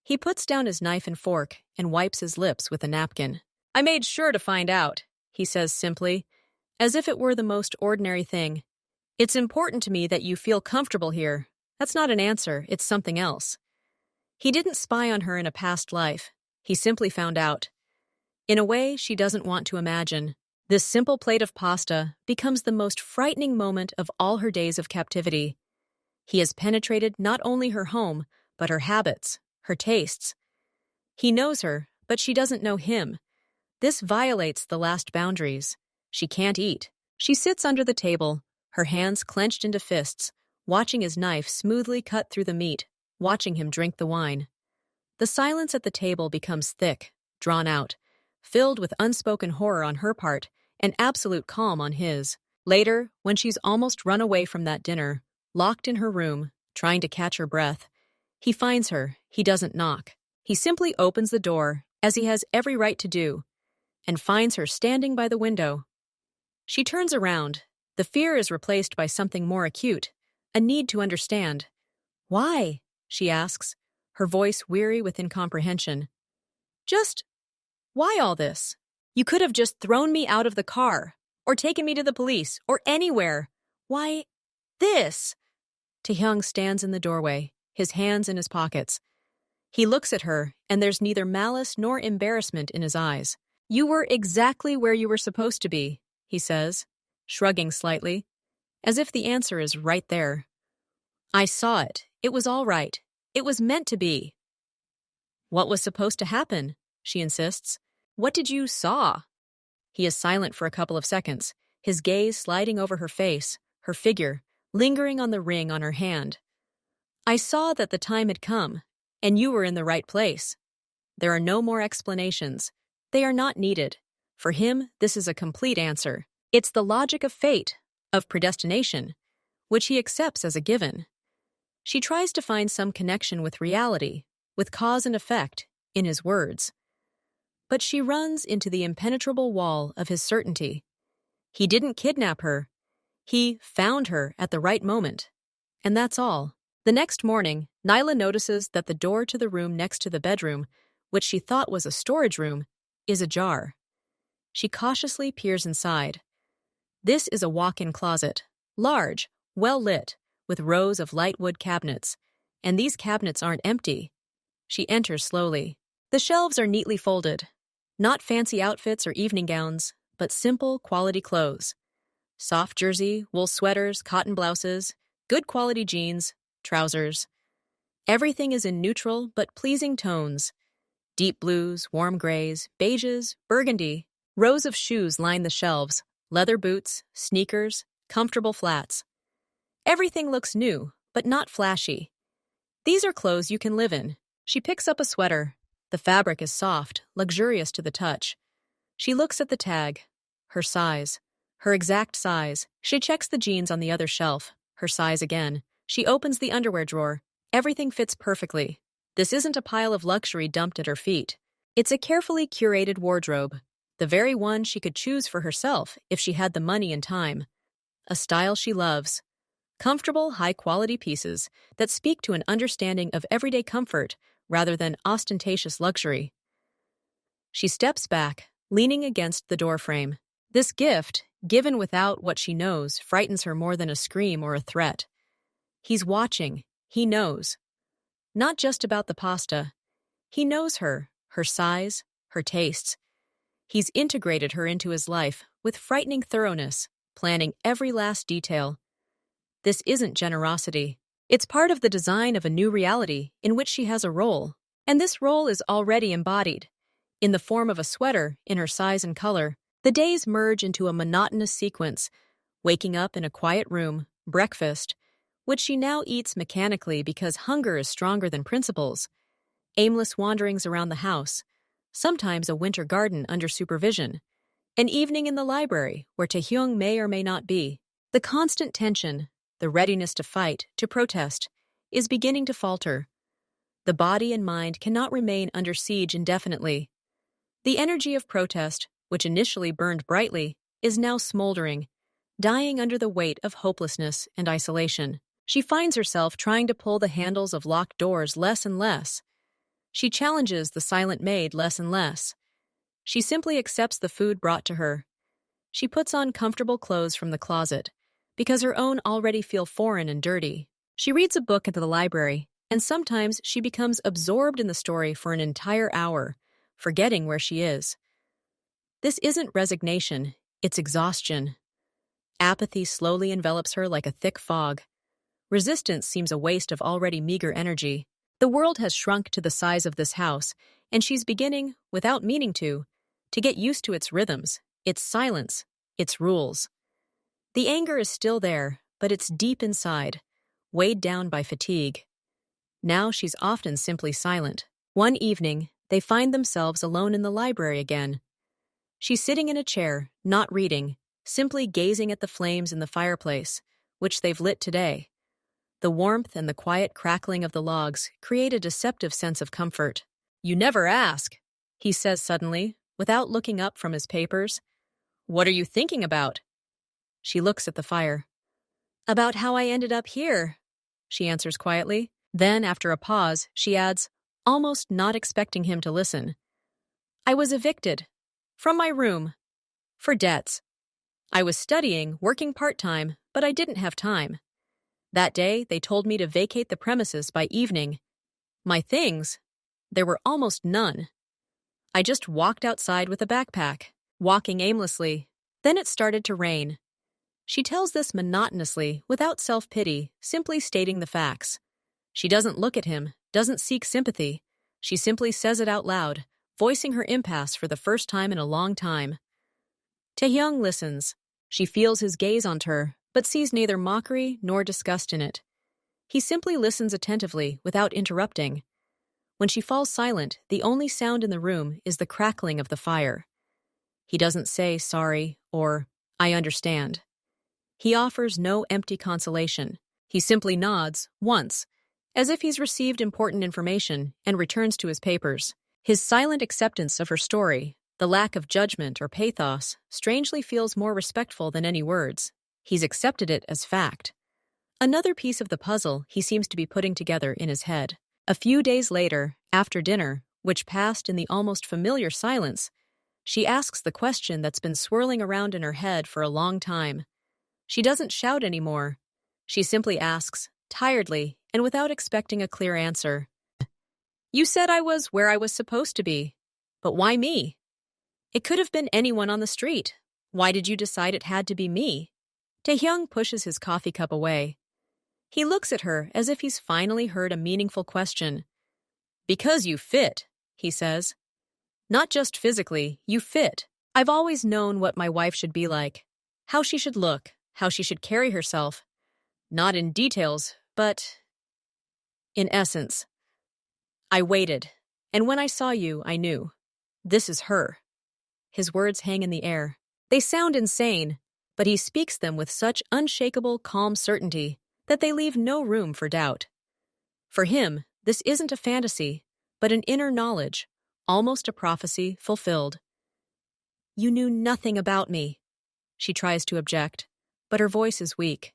He puts down his knife and fork and wipes his lips with a napkin. "I made sure to find out," he says simply, as if it were the most ordinary thing. "It's important to me that you feel comfortable here. That's not an answer, it's something else." He didn't spy on her in a past life. He simply found out. In a way she doesn't want to imagine. This simple plate of pasta becomes the most frightening moment of all her days of captivity. He has penetrated not only her home, but her habits, her tastes. He knows her, but she doesn't know him. This violates the last boundaries. She can't eat. She sits under the table, her hands clenched into fists, watching his knife smoothly cut through the meat, watching him drink the wine. The silence at the table becomes thick, drawn out, filled with unspoken horror on her part and absolute calm on his. Later, when she's almost run away from that dinner, locked in her room, trying to catch her breath, he finds her. He doesn't knock. He simply opens the door, as he has every right to do, and finds her standing by the window. She turns around. The fear is replaced by something more acute, a need to understand. "Why?" she asks, her voice weary with incomprehension. "Just, why all this? You could have just thrown me out of the car, or taken me to the police, or anywhere. Why this?" Taehyung stands in the doorway, his hands in his pockets. He looks at her, and there's neither malice nor embarrassment in his eyes. "You were exactly where you were supposed to be," he says, shrugging slightly, as if the answer is right there. "I saw it. It was all right. It was meant to be." "What was supposed to happen?" she insists. "What did you saw?" He is silent for a couple of seconds, his gaze sliding over her face, her figure, lingering on the ring on her hand. "I saw that the time had come, and you were in the right place. There are no more explanations. They are not needed. For him, this is a complete answer. It's the logic of fate, of predestination, which he accepts as a given. She tries to find some connection with reality, with cause and effect, in his words. But she runs into the impenetrable wall of his certainty. He didn't kidnap her. He found her at the right moment. And that's all. The next morning, Nyla notices that the door to the room next to the bedroom, which she thought was a storage room, is ajar. She cautiously peers inside. This is a walk-in closet, large, well-lit, with rows of light wood cabinets. And these cabinets aren't empty. She enters slowly. The shelves are neatly folded. Not fancy outfits or evening gowns, but simple, quality clothes. Soft jersey, wool sweaters, cotton blouses, good quality jeans, trousers. Everything is in neutral but pleasing tones. Deep blues, warm grays, beiges, burgundy. Rows of shoes line the shelves, leather boots, sneakers, comfortable flats. Everything looks new, but not flashy. These are clothes you can live in. She picks up a sweater. The fabric is soft, luxurious to the touch. She looks at the tag. Her size. Her exact size. She checks the jeans on the other shelf. Her size again. She opens the underwear drawer. Everything fits perfectly. This isn't a pile of luxury dumped at her feet. It's a carefully curated wardrobe. The very one she could choose for herself if she had the money and time. A style she loves. Comfortable, high-quality pieces that speak to an understanding of everyday comfort rather than ostentatious luxury. She steps back, leaning against the doorframe. This gift, given without what she knows, frightens her more than a scream or a threat. He's watching. He knows. Not just about the pasta. He knows her size, her tastes. He's integrated her into his life with frightening thoroughness, planning every last detail. This isn't generosity. It's part of the design of a new reality in which she has a role. And this role is already embodied. In the form of a sweater, in her size and color, the days merge into a monotonous sequence, waking up in a quiet room, breakfast, which she now eats mechanically because hunger is stronger than principles, aimless wanderings around the house, sometimes a winter garden under supervision, an evening in the library where Taehyung may or may not be. The constant tension, the readiness to fight, to protest, is beginning to falter. The body and mind cannot remain under siege indefinitely. The energy of protest, which initially burned brightly, is now smoldering, dying under the weight of hopelessness and isolation. She finds herself trying to pull the handles of locked doors less and less. She challenges the silent maid less and less. She simply accepts the food brought to her. She puts on comfortable clothes from the closet, because her own already feel foreign and dirty. She reads a book at the library, and sometimes she becomes absorbed in the story for an entire hour, forgetting where she is. This isn't resignation, it's exhaustion. Apathy slowly envelops her like a thick fog. Resistance seems a waste of already meager energy. The world has shrunk to the size of this house, and she's beginning, without meaning to get used to its rhythms, its silence, its rules. The anger is still there, but it's deep inside, weighed down by fatigue. Now she's often simply silent. One evening, they find themselves alone in the library again. She's sitting in a chair, not reading, simply gazing at the flames in the fireplace, which they've lit today. The warmth and the quiet crackling of the logs create a deceptive sense of comfort. "You never ask," he says suddenly, without looking up from his papers. "What are you thinking about?" She looks at the fire. "About how I ended up here," she answers quietly. Then, after a pause, she adds, almost not expecting him to listen. "I was evicted. From my room. For debts. I was studying, working part-time, but I didn't have time. That day, they told me to vacate the premises by evening. My things, there were almost none. I just walked outside with a backpack, walking aimlessly. Then it started to rain." She tells this monotonously, without self-pity, simply stating the facts. She doesn't look at him, doesn't seek sympathy. She simply says it out loud, voicing her impasse for the first time in a long time. Taehyung listens. She feels his gaze on her, but sees neither mockery nor disgust in it. He simply listens attentively, without interrupting. When she falls silent, the only sound in the room is the crackling of the fire. He doesn't say sorry or I understand. He offers no empty consolation. He simply nods, once, as if he's received important information, and returns to his papers. His silent acceptance of her story, the lack of judgment or pathos, strangely feels more respectful than any words. He's accepted it as fact. Another piece of the puzzle he seems to be putting together in his head. A few days later, after dinner, which passed in the almost familiar silence, she asks the question that's been swirling around in her head for a long time. She doesn't shout anymore. She simply asks, tiredly and without expecting a clear answer. You said I was where I was supposed to be. But why me? It could have been anyone on the street. Why did you decide it had to be me? Taehyung pushes his coffee cup away. He looks at her as if he's finally heard a meaningful question. Because you fit, he says. Not just physically, you fit. I've always known what my wife should be like. How she should look, how she should carry herself. Not in details, but in essence. I waited, and when I saw you, I knew. This is her. His words hang in the air. They sound insane, but he speaks them with such unshakable, calm certainty that they leave no room for doubt. For him, this isn't a fantasy, but an inner knowledge, almost a prophecy fulfilled. You knew nothing about me. She tries to object, but her voice is weak.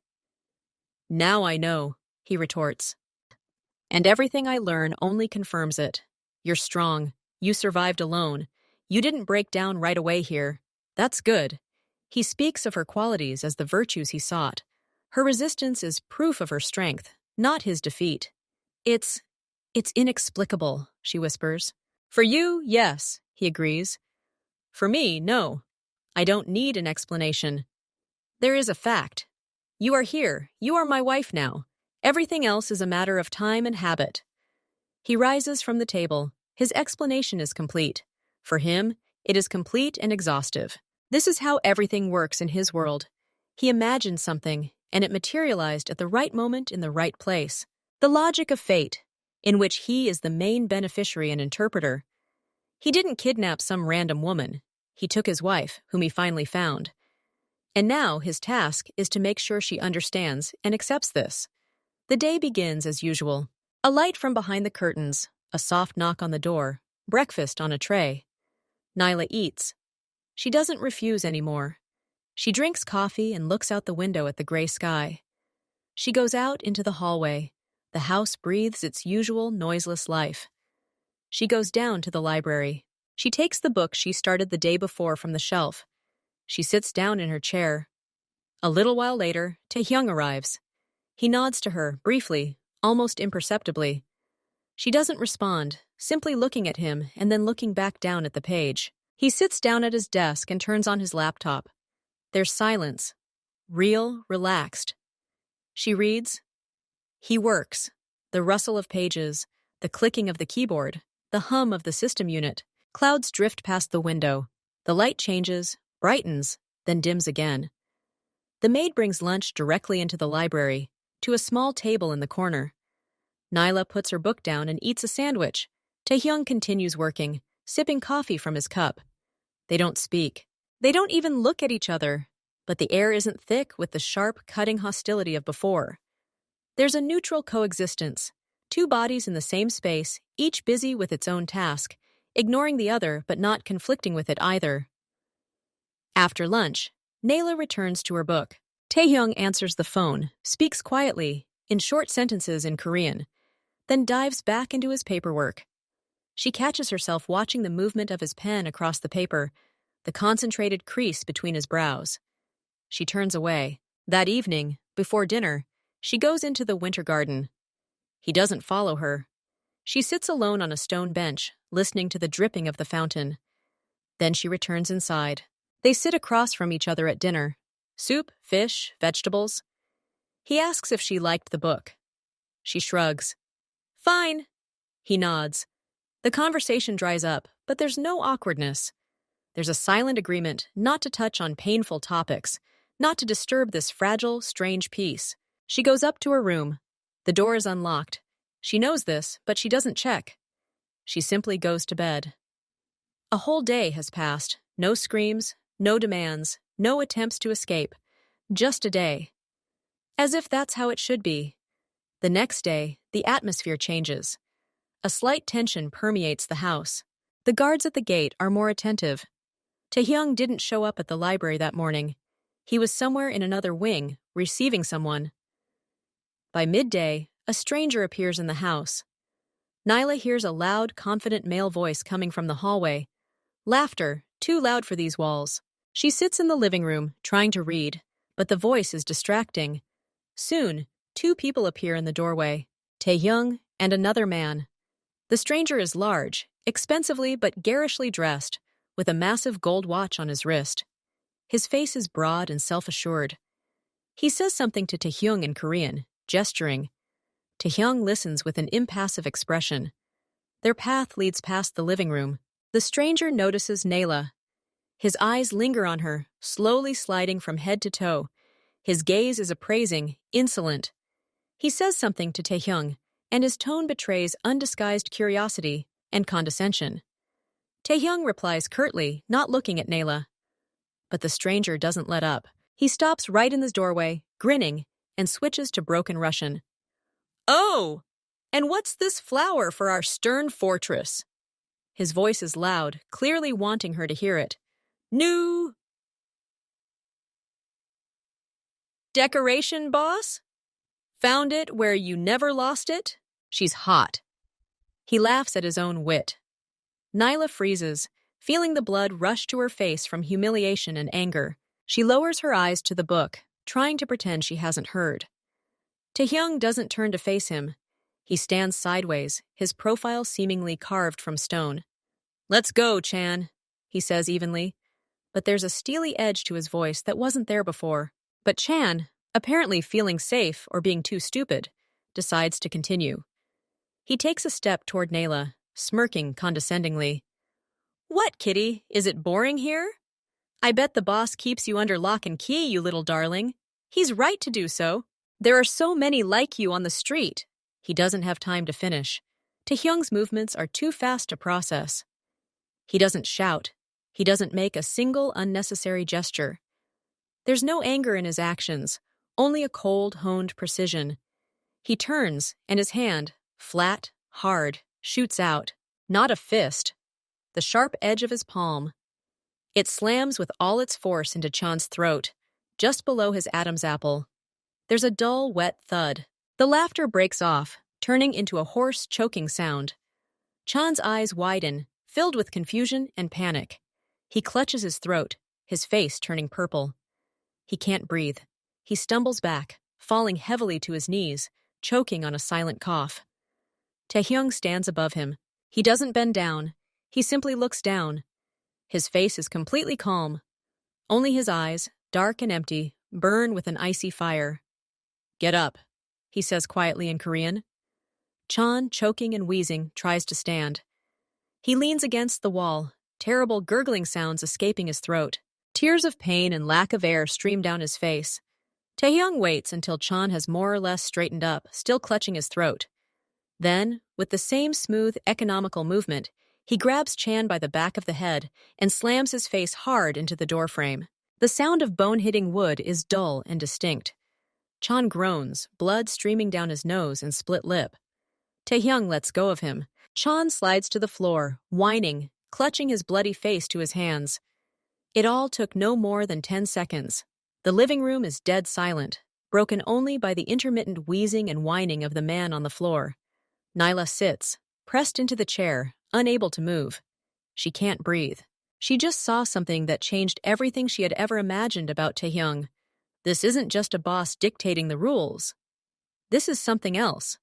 Now I know, he retorts. And everything I learn only confirms it. You're strong. You survived alone. You didn't break down right away here. That's good. He speaks of her qualities as the virtues he sought. Her resistance is proof of her strength, not his defeat. It's inexplicable, she whispers. For you, yes, he agrees. For me, no. I don't need an explanation. There is a fact. You are here. You are my wife now. Everything else is a matter of time and habit. He rises from the table. His explanation is complete. For him, it is complete and exhaustive. This is how everything works in his world. He imagined something, and it materialized at the right moment in the right place. The logic of fate, in which he is the main beneficiary and interpreter. He didn't kidnap some random woman. He took his wife, whom he finally found. And now his task is to make sure she understands and accepts this. The day begins as usual. A light from behind the curtains, a soft knock on the door, breakfast on a tray. Nyla eats. She doesn't refuse anymore. She drinks coffee and looks out the window at the gray sky. She goes out into the hallway. The house breathes its usual noiseless life. She goes down to the library. She takes the book she started the day before from the shelf. She sits down in her chair. A little while later, Taehyung arrives. He nods to her, briefly, almost imperceptibly. She doesn't respond, simply looking at him and then looking back down at the page. He sits down at his desk and turns on his laptop. There's silence. Real, relaxed. She reads. He works. The rustle of pages, the clicking of the keyboard, the hum of the system unit. Clouds drift past the window. The light changes, brightens, then dims again. The maid brings lunch directly into the library, to a small table in the corner. Nyla puts her book down and eats a sandwich. Taehyung continues working, sipping coffee from his cup. They don't speak. They don't even look at each other, but the air isn't thick with the sharp, cutting hostility of before. There's a neutral coexistence, two bodies in the same space, each busy with its own task, ignoring the other but not conflicting with it either. After lunch, Nayla returns to her book. Taehyung answers the phone, speaks quietly, in short sentences in Korean, then dives back into his paperwork. She catches herself watching the movement of his pen across the paper, the concentrated crease between his brows. She turns away. That evening, before dinner, she goes into the winter garden. He doesn't follow her. She sits alone on a stone bench, listening to the dripping of the fountain. Then she returns inside. They sit across from each other at dinner. Soup, fish, vegetables. He asks if she liked the book. She shrugs. Fine. He nods. The conversation dries up, but there's no awkwardness. There's a silent agreement not to touch on painful topics, not to disturb this fragile, strange peace. She goes up to her room. The door is unlocked. She knows this, but she doesn't check. She simply goes to bed. A whole day has passed. No screams, no demands, No attempts to escape. Just a day. As if that's how it should be. The next day, the atmosphere changes. A slight tension permeates the house. The guards at the gate are more attentive. Taehyung didn't show up at the library that morning. He was somewhere in another wing, receiving someone. By midday, a stranger appears in the house. Nyla hears a loud, confident male voice coming from the hallway. Laughter, too loud for these walls. She sits in the living room, trying to read, but the voice is distracting. Soon, two people appear in the doorway, Taehyung and another man. The stranger is large, expensively but garishly dressed, with a massive gold watch on his wrist. His face is broad and self-assured. He says something to Taehyung in Korean, gesturing. Taehyung listens with an impassive expression. Their path leads past the living room. The stranger notices Nayla. His eyes linger on her, slowly sliding from head to toe. His gaze is appraising, insolent. He says something to Taehyung, and his tone betrays undisguised curiosity and condescension. Taehyung replies curtly, not looking at Nayla. But the stranger doesn't let up. He stops right in the doorway, grinning, and switches to broken Russian. "Oh! And what's this flower for our stern fortress?" His voice is loud, clearly wanting her to hear it. "New decoration, boss? Found it where you never lost it?" She's hot. He laughs at his own wit. Nyla freezes, feeling the blood rush to her face from humiliation and anger. She lowers her eyes to the book, trying to pretend she hasn't heard. Taehyung doesn't turn to face him. He stands sideways, his profile seemingly carved from stone. "Let's go, Chan," he says evenly. But there's a steely edge to his voice that wasn't there before. But Chan, apparently feeling safe or being too stupid, decides to continue. He takes a step toward Nayla, smirking condescendingly. "What, kitty? Is it boring here? I bet the boss keeps you under lock and key, you little darling. He's right to do so. There are so many like you on the street." He doesn't have time to finish. Taehyung's movements are too fast to process. He doesn't shout. He doesn't make a single unnecessary gesture. There's no anger in his actions, only a cold, honed precision. He turns, and his hand, flat, hard, shoots out. Not a fist. The sharp edge of his palm. It slams with all its force into Chan's throat, just below his Adam's apple. There's a dull, wet thud. The laughter breaks off, turning into a hoarse, choking sound. Chan's eyes widen, filled with confusion and panic. He clutches his throat, his face turning purple. He can't breathe. He stumbles back, falling heavily to his knees, choking on a silent cough. Taehyung stands above him. He doesn't bend down. He simply looks down. His face is completely calm. Only his eyes, dark and empty, burn with an icy fire. "Get up," he says quietly in Korean. Chan, choking and wheezing, tries to stand. He leans against the wall, terrible gurgling sounds escaping his throat. Tears of pain and lack of air stream down his face. Taehyung waits until Chan has more or less straightened up, still clutching his throat. Then, with the same smooth, economical movement, he grabs Chan by the back of the head and slams his face hard into the doorframe. The sound of bone hitting wood is dull and distinct. Chan groans, blood streaming down his nose and split lip. Taehyung lets go of him. Chan slides to the floor, whining, clutching his bloody face to his hands. It all took no more than 10 seconds. The living room is dead silent, broken only by the intermittent wheezing and whining of the man on the floor. Nyla sits, pressed into the chair, unable to move. She can't breathe. She just saw something that changed everything she had ever imagined about Taehyung. This isn't just a boss dictating the rules. This is something else.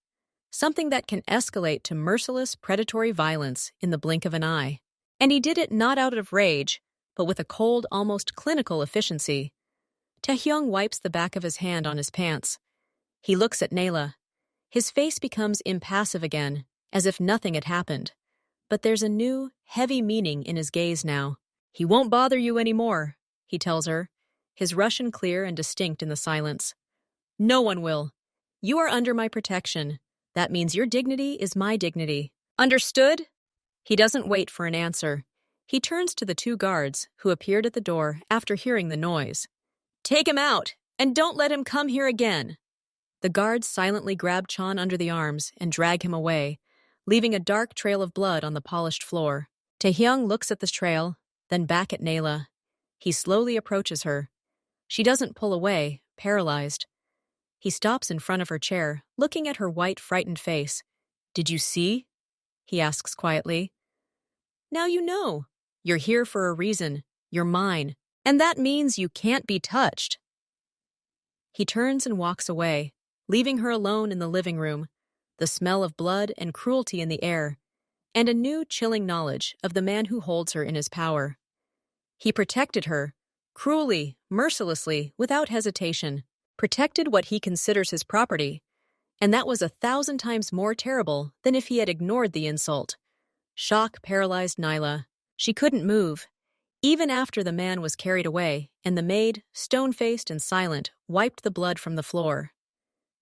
Something that can escalate to merciless, predatory violence in the blink of an eye. And he did it not out of rage, but with a cold, almost clinical efficiency. Taehyung wipes the back of his hand on his pants. He looks at Nayla. His face becomes impassive again, as if nothing had happened. But there's a new, heavy meaning in his gaze now. "He won't bother you anymore," he tells her, his Russian clear and distinct in the silence. "No one will. You are under my protection. That means your dignity is my dignity. Understood?" He doesn't wait for an answer. He turns to the two guards who appeared at the door after hearing the noise. "Take him out, and don't let him come here again." The guards silently grab Chan under the arms and drag him away, leaving a dark trail of blood on the polished floor. Taehyung looks at the trail, then back at Nayla. He slowly approaches her. She doesn't pull away, paralyzed. He stops in front of her chair, looking at her white, frightened face. "Did you see?" he asks quietly. "Now you know. You're here for a reason. You're mine. And that means you can't be touched." He turns and walks away, leaving her alone in the living room, the smell of blood and cruelty in the air, and a new chilling knowledge of the man who holds her in his power. He protected her, cruelly, mercilessly, without hesitation, protected what he considers his property, and that was 1,000 times more terrible than if he had ignored the insult. Shock paralyzed Nyla. She couldn't move. Even after the man was carried away, and the maid, stone-faced and silent, wiped the blood from the floor.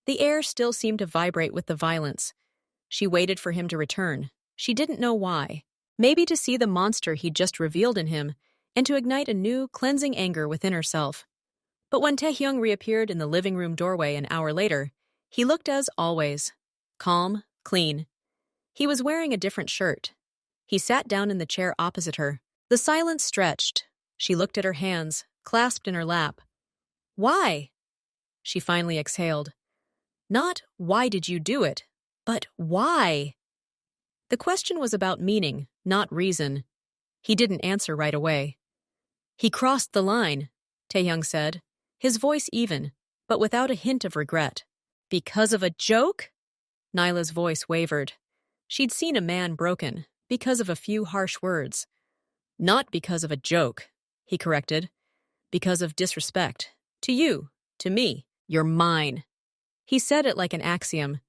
The air still seemed to vibrate with the violence. She waited for him to return. She didn't know why. Maybe to see the monster he'd just revealed in him, and to ignite a new, cleansing anger within herself. But when Taehyung reappeared in the living room doorway an hour later, he looked as always. Calm, clean. He was wearing a different shirt. He sat down in the chair opposite her. The silence stretched. She looked at her hands, clasped in her lap. "Why?" she finally exhaled. Not, "Why did you do it?" but "Why?" The question was about meaning, not reason. He didn't answer right away. "He crossed the line," Taehyung said, his voice even, but without a hint of regret. "Because of a joke?" Nyla's voice wavered. She'd seen a man broken, because of a few harsh words. "Not because of a joke," he corrected. "Because of disrespect. To you, to me, you're mine." He said it like an axiom.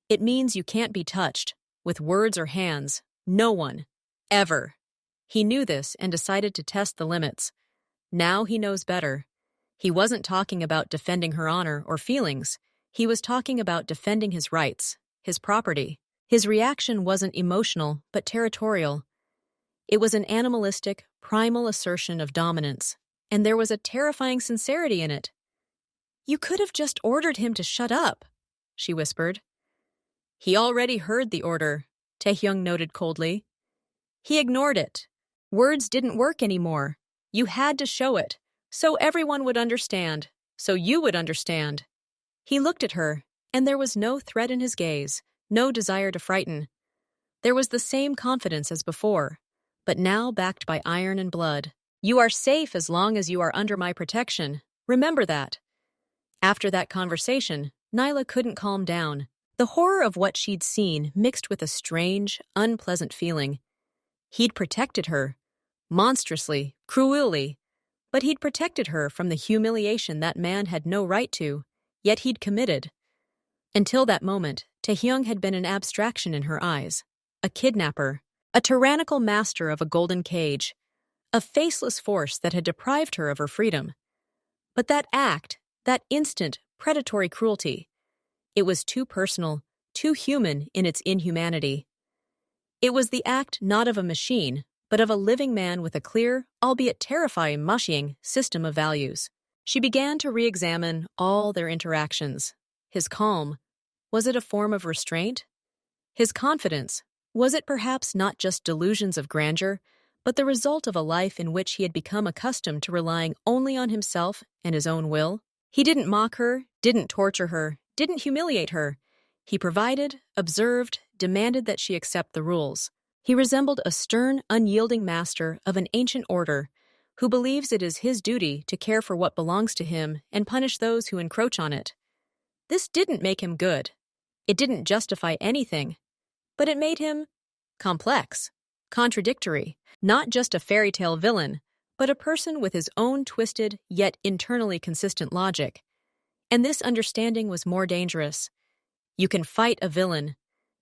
It means you can't be touched, with words or hands. No one. Ever. He knew this and decided to test the limits. Now he knows better. He wasn't talking about defending her honor or feelings. He was talking about defending his rights, his property. His reaction wasn't emotional, but territorial. It was an animalistic, primal assertion of dominance, and there was a terrifying sincerity in it. "You could have just ordered him to shut up," she whispered. "He already heard the order," Taehyung noted coldly. "He ignored it. Words didn't work anymore. You had to show it, so everyone would understand, so you would understand." He looked at her, and there was no threat in his gaze, no desire to frighten. There was the same confidence as before, but now backed by iron and blood. "You are safe as long as you are under my protection. Remember that." After that conversation, Nyla couldn't calm down. The horror of what she'd seen mixed with a strange, unpleasant feeling. He'd protected her, monstrously, cruelly, but he'd protected her from the humiliation that man had no right to, yet he'd committed. Until that moment, Taehyung had been an abstraction in her eyes, a kidnapper, a tyrannical master of a golden cage, a faceless force that had deprived her of her freedom. But that act, that instant, predatory cruelty, it was too personal, too human in its inhumanity. It was the act not of a machine, but of a living man with a clear, albeit terrifying, system of values. She began to re-examine all their interactions. His calm, was it a form of restraint? His confidence, was it perhaps not just delusions of grandeur, but the result of a life in which he had become accustomed to relying only on himself and his own will? He didn't mock her, didn't torture her, didn't humiliate her. He provided, observed, demanded that she accept the rules. He resembled a stern, unyielding master of an ancient order who believes it is his duty to care for what belongs to him and punish those who encroach on it. This didn't make him good. It didn't justify anything. But it made him complex, contradictory, not just a fairy tale villain, but a person with his own twisted yet internally consistent logic. And this understanding was more dangerous. You can fight a villain.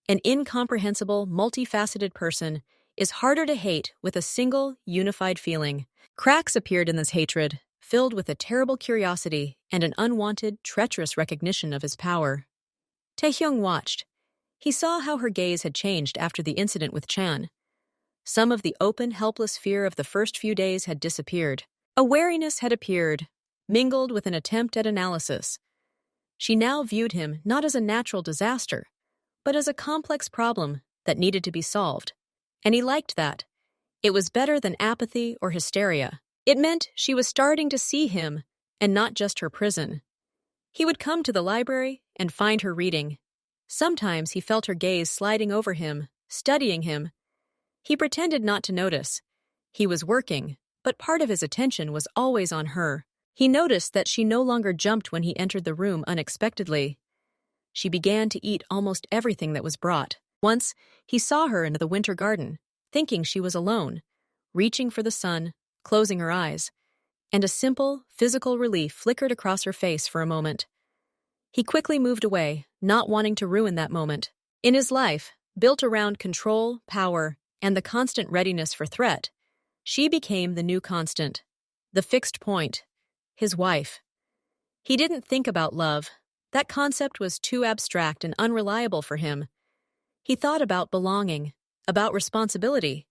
An incomprehensible, multifaceted person is harder to hate with a single, unified feeling. Cracks appeared in this hatred, filled with a terrible curiosity and an unwanted, treacherous recognition of his power. Taehyung watched. He saw how her gaze had changed after the incident with Chan. Some of the open, helpless fear of the first few days had disappeared. A wariness had appeared, mingled with an attempt at analysis. She now viewed him not as a natural disaster, but as a complex problem that needed to be solved. And he liked that. It was better than apathy or hysteria. It meant she was starting to see him, and not just her prison. He would come to the library and find her reading. Sometimes he felt her gaze sliding over him, studying him. He pretended not to notice. He was working, but part of his attention was always on her. He noticed that she no longer jumped when he entered the room unexpectedly. She began to eat almost everything that was brought. Once, he saw her in the winter garden, thinking she was alone, reaching for the sun, closing her eyes, and a simple, physical relief flickered across her face for a moment. He quickly moved away, not wanting to ruin that moment. In his life, built around control, power, and the constant readiness for threat, she became the new constant, the fixed point, his wife. He didn't think about love. That concept was too abstract and unreliable for him. He thought about belonging, about responsibility.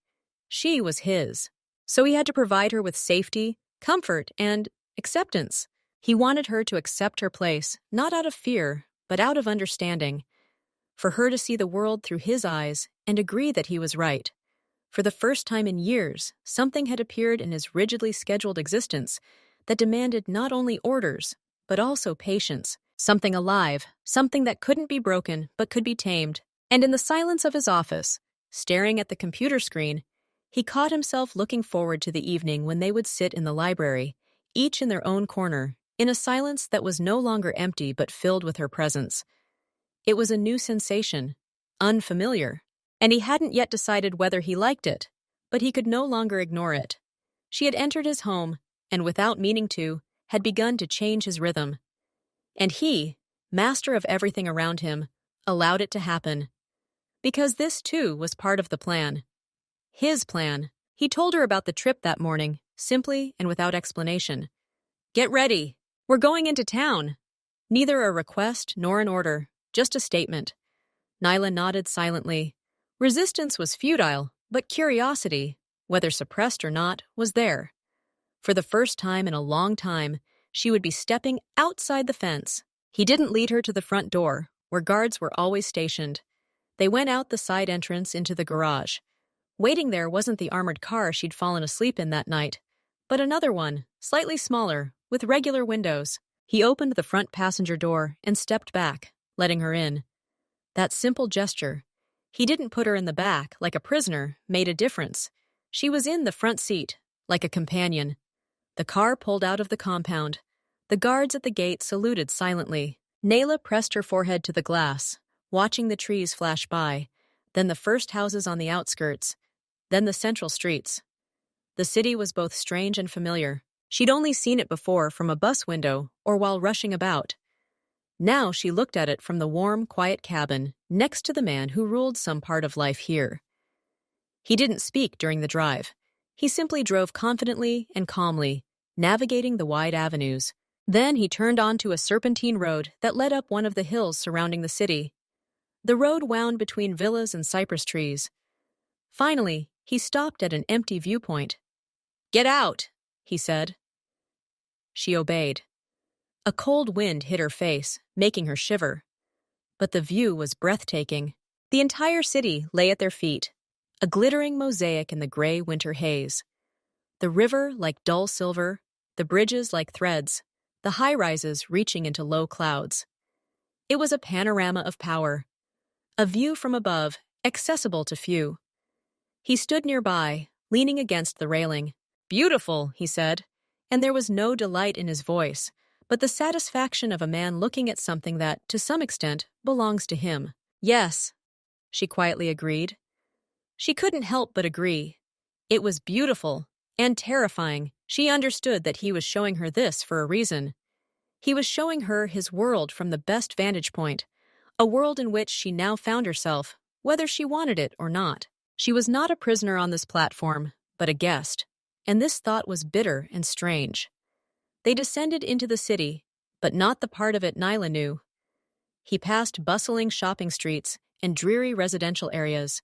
She was his, so he had to provide her with safety, comfort, and acceptance. He wanted her to accept her place, not out of fear, but out of understanding. For her to see the world through his eyes and agree that he was right. For the first time in years, something had appeared in his rigidly scheduled existence that demanded not only orders, but also patience. Something alive, something that couldn't be broken but could be tamed. And in the silence of his office, staring at the computer screen, he caught himself looking forward to the evening when they would sit in the library, each in their own corner, in a silence that was no longer empty but filled with her presence. It was a new sensation, unfamiliar, and he hadn't yet decided whether he liked it, but he could no longer ignore it. She had entered his home, and without meaning to, had begun to change his rhythm. And he, master of everything around him, allowed it to happen. Because this, too, was part of the plan. His plan. He told her about the trip that morning, simply and without explanation. "Get ready. We're going into town." Neither a request nor an order, just a statement. Nyla nodded silently. Resistance was futile, but curiosity, whether suppressed or not, was there. For the first time in a long time, she would be stepping outside the fence. He didn't lead her to the front door, where guards were always stationed. They went out the side entrance into the garage. Waiting there wasn't the armored car she'd fallen asleep in that night, but another one, slightly smaller, with regular windows. He opened the front passenger door and stepped back, letting her in. That simple gesture, he didn't put her in the back like a prisoner, made a difference. She was in the front seat, like a companion. The car pulled out of the compound. The guards at the gate saluted silently. Nayla pressed her forehead to the glass, watching the trees flash by, then the first houses on the outskirts, then the central streets. The city was both strange and familiar. She'd only seen it before from a bus window or while rushing about. Now she looked at it from the warm, quiet cabin next to the man who ruled some part of life here. He didn't speak during the drive. He simply drove confidently and calmly, navigating the wide avenues. Then he turned onto a serpentine road that led up one of the hills surrounding the city. The road wound between villas and cypress trees. Finally, he stopped at an empty viewpoint. "Get out," he said. She obeyed. A cold wind hit her face, making her shiver. But the view was breathtaking. The entire city lay at their feet, a glittering mosaic in the gray winter haze. The river like dull silver, the bridges like threads, the high-rises reaching into low clouds. It was a panorama of power, a view from above, accessible to few. He stood nearby, leaning against the railing. "Beautiful," he said, and there was no delight in his voice, but the satisfaction of a man looking at something that, to some extent, belongs to him. "Yes," she quietly agreed. She couldn't help but agree. It was beautiful and terrifying. She understood that he was showing her this for a reason. He was showing her his world from the best vantage point, a world in which she now found herself, whether she wanted it or not. She was not a prisoner on this platform, but a guest, and this thought was bitter and strange. They descended into the city, but not the part of it Nyla knew. He passed bustling shopping streets and dreary residential areas.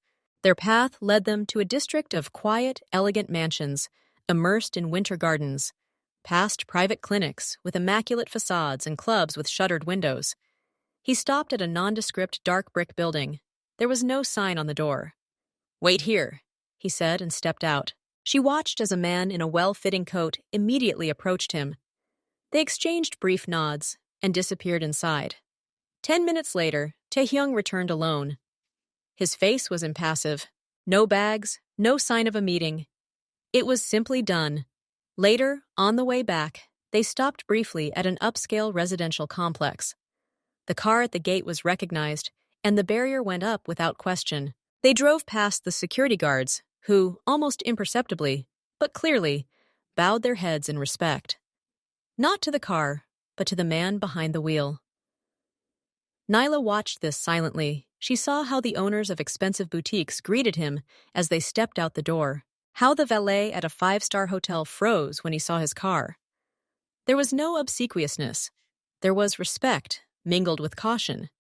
Their path led them to a district of quiet, elegant mansions, immersed in winter gardens, past private clinics with immaculate facades and clubs with shuttered windows. He stopped at a nondescript dark brick building. There was no sign on the door. "Wait here," he said and stepped out. She watched as a man in a well-fitting coat immediately approached him. They exchanged brief nods and disappeared inside. 10 minutes later, Taehyung returned alone. His face was impassive. No bags, no sign of a meeting. It was simply done. Later, on the way back, they stopped briefly at an upscale residential complex. The car at the gate was recognized, and the barrier went up without question. They drove past the security guards, who, almost imperceptibly, but clearly, bowed their heads in respect. Not to the car, but to the man behind the wheel. Nyla watched this silently. She saw how the owners of expensive boutiques greeted him as they stepped out the door, how the valet at a 5-star hotel froze when he saw his car. There was no obsequiousness. There was respect, mingled with caution.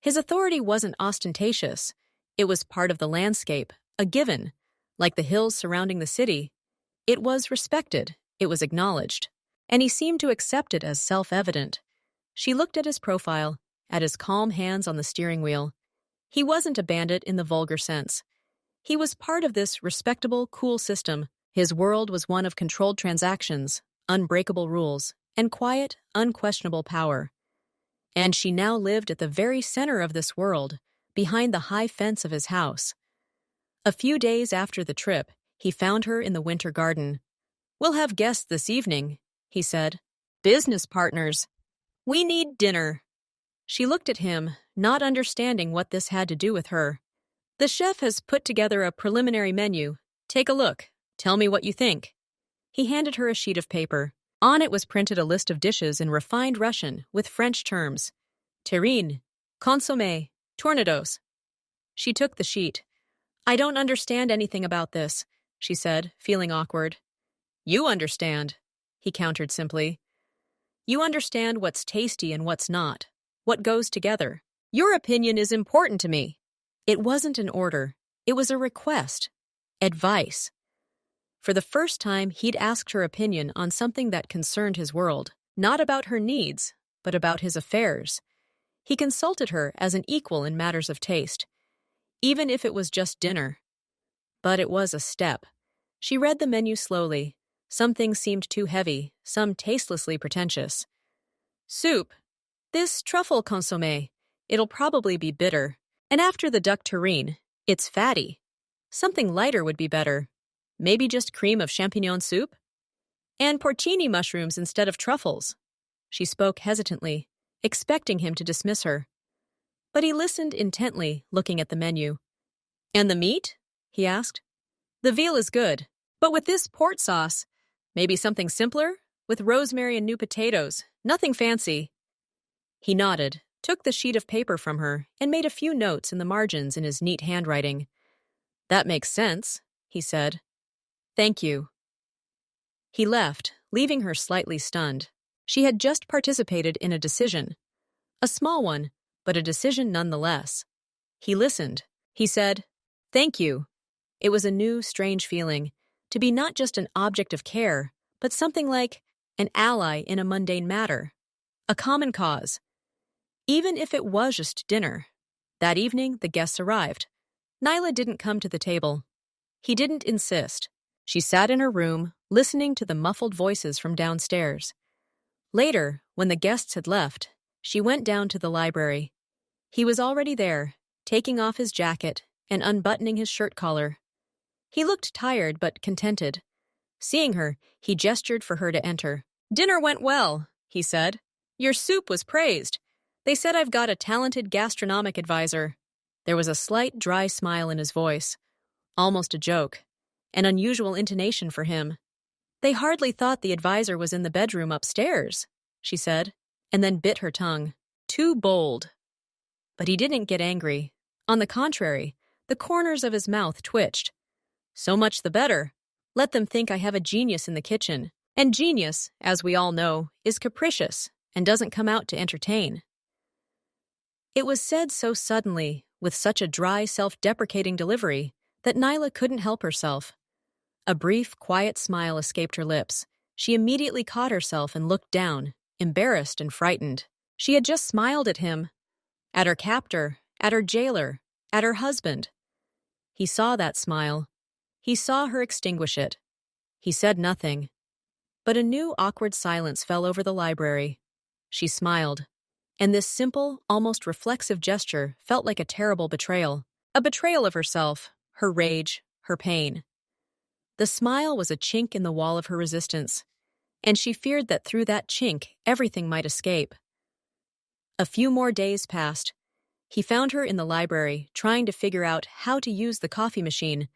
His authority wasn't ostentatious. It was part of the landscape, a given. Like the hills surrounding the city, it was respected, it was acknowledged, and he seemed to accept it as self-evident. She looked at his profile, at his calm hands on the steering wheel. He wasn't a bandit in the vulgar sense. He was part of this respectable, cool system. His world was one of controlled transactions, unbreakable rules, and quiet, unquestionable power. And she now lived at the very center of this world, behind the high fence of his house. A few days after the trip, he found her in the winter garden. "We'll have guests this evening," he said. "Business partners. We need dinner." She looked at him, not understanding what this had to do with her. "The chef has put together a preliminary menu. Take a look. Tell me what you think." He handed her a sheet of paper. On it was printed a list of dishes in refined Russian with French terms. Terrine, consommé, tornadoes. She took the sheet. "I don't understand anything about this," she said, feeling awkward. "You understand," he countered simply. "You understand what's tasty and what's not, what goes together. Your opinion is important to me." It wasn't an order. It was a request. Advice. For the first time, he'd asked her opinion on something that concerned his world, not about her needs, but about his affairs. He consulted her as an equal in matters of taste, even if it was just dinner. But it was a step. She read the menu slowly. Some things seemed too heavy, some tastelessly pretentious. "Soup. This truffle consommé. It'll probably be bitter. And after the duck terrine, it's fatty. Something lighter would be better. Maybe just cream of champignon soup? And porcini mushrooms instead of truffles." She spoke hesitantly, expecting him to dismiss her. But he listened intently, looking at the menu. "And the meat?" he asked. "The veal is good, but with this port sauce, maybe something simpler, with rosemary and new potatoes, nothing fancy." He nodded, took the sheet of paper from her, and made a few notes in the margins in his neat handwriting. "That makes sense," he said. "Thank you." He left, leaving her slightly stunned. She had just participated in a decision. A small one, but a decision nonetheless. He listened. He said, "Thank you." It was a new, strange feeling, to be not just an object of care, but something like an ally in a mundane matter, a common cause. Even if it was just dinner. That evening, the guests arrived. Nyla didn't come to the table. He didn't insist. She sat in her room, listening to the muffled voices from downstairs. Later, when the guests had left, she went down to the library. He was already there, taking off his jacket and unbuttoning his shirt collar. He looked tired but contented. Seeing her, he gestured for her to enter. "Dinner went well," he said. "Your soup was praised. They said I've got a talented gastronomic advisor." There was a slight, dry smile in his voice, almost a joke, an unusual intonation for him. "They hardly thought the advisor was in the bedroom upstairs," she said, and then bit her tongue. Too bold. But he didn't get angry. On the contrary, the corners of his mouth twitched. "So much the better. Let them think I have a genius in the kitchen. And genius, as we all know, is capricious and doesn't come out to entertain." It was said so suddenly, with such a dry, self-deprecating delivery that Nyla couldn't help herself. A brief, quiet smile escaped her lips. She immediately caught herself and looked down, embarrassed and frightened. She had just smiled at him, at her captor, at her jailer, at her husband. He saw that smile. He saw her extinguish it. He said nothing. But a new awkward silence fell over the library. She smiled, and this simple, almost reflexive gesture felt like a terrible betrayal. A betrayal of herself, her rage, her pain. The smile was a chink in the wall of her resistance, and she feared that through that chink everything might escape. A few more days passed. He found her in the library, trying to figure out how to use the coffee machine,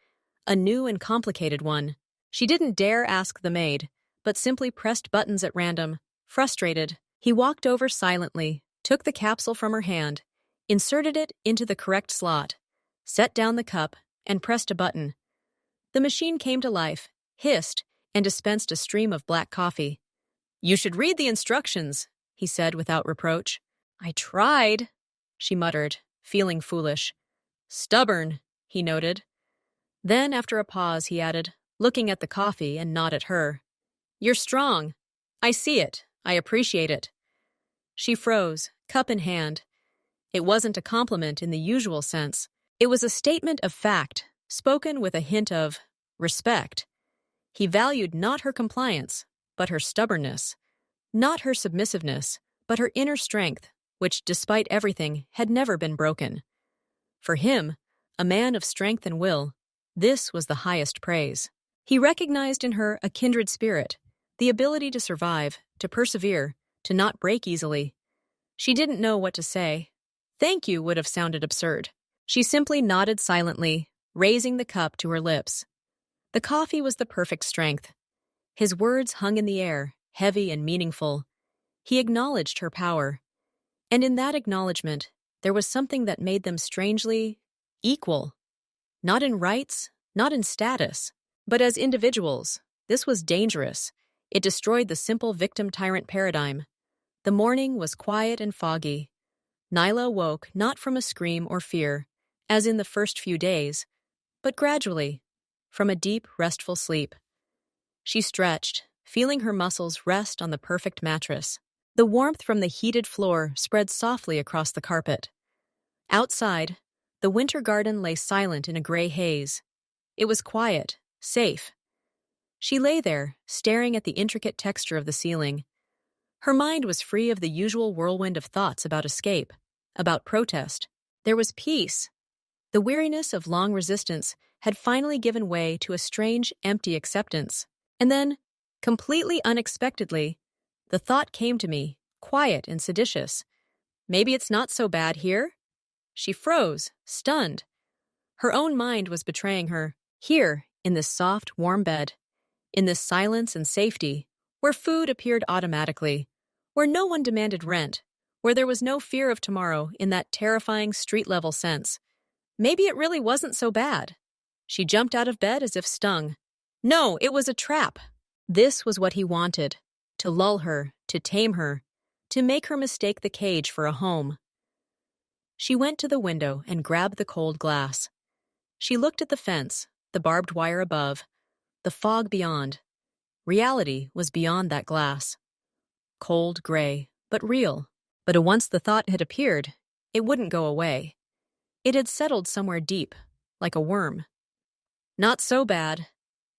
a new and complicated one. She didn't dare ask the maid, but simply pressed buttons at random. Frustrated, he walked over silently, took the capsule from her hand, inserted it into the correct slot, set down the cup, and pressed a button. The machine came to life, hissed, and dispensed a stream of black coffee. "You should read the instructions," he said without reproach. "I tried," she muttered, feeling foolish. "Stubborn," he noted. Then, after a pause, he added, looking at the coffee and not at her, "You're strong. I see it. I appreciate it." She froze, cup in hand. It wasn't a compliment in the usual sense. It was a statement of fact, spoken with a hint of respect. He valued not her compliance, but her stubbornness, not her submissiveness, but her inner strength, which, despite everything, had never been broken. For him, a man of strength and will, this was the highest praise. He recognized in her a kindred spirit, the ability to survive, to persevere, to not break easily. She didn't know what to say. Thank you would have sounded absurd. She simply nodded silently, raising the cup to her lips. The coffee was the perfect strength. His words hung in the air, heavy and meaningful. He acknowledged her power. And in that acknowledgement, there was something that made them strangely equal. Not in rights, not in status, but as individuals. This was dangerous. It destroyed the simple victim-tyrant paradigm. The morning was quiet and foggy. Nyla woke not from a scream or fear, as in the first few days, but gradually, from a deep, restful sleep. She stretched, feeling her muscles rest on the perfect mattress. The warmth from the heated floor spread softly across the carpet. Outside, the winter garden lay silent in a gray haze. It was quiet, safe. She lay there, staring at the intricate texture of the ceiling. Her mind was free of the usual whirlwind of thoughts about escape, about protest. There was peace. The weariness of long resistance had finally given way to a strange, empty acceptance. And then, completely unexpectedly, the thought came to me, quiet and seditious. Maybe it's not so bad here? She froze, stunned. Her own mind was betraying her. Here, in this soft, warm bed, in this silence and safety, where food appeared automatically, where no one demanded rent, where there was no fear of tomorrow in that terrifying street-level sense. Maybe it really wasn't so bad. She jumped out of bed as if stung. No, it was a trap. This was what he wanted, to lull her, to tame her, to make her mistake the cage for a home. She went to the window and grabbed the cold glass. She looked at the fence, the barbed wire above, the fog beyond. Reality was beyond that glass. Cold, gray, but real. But once the thought had appeared, it wouldn't go away. It had settled somewhere deep, like a worm. Not so bad.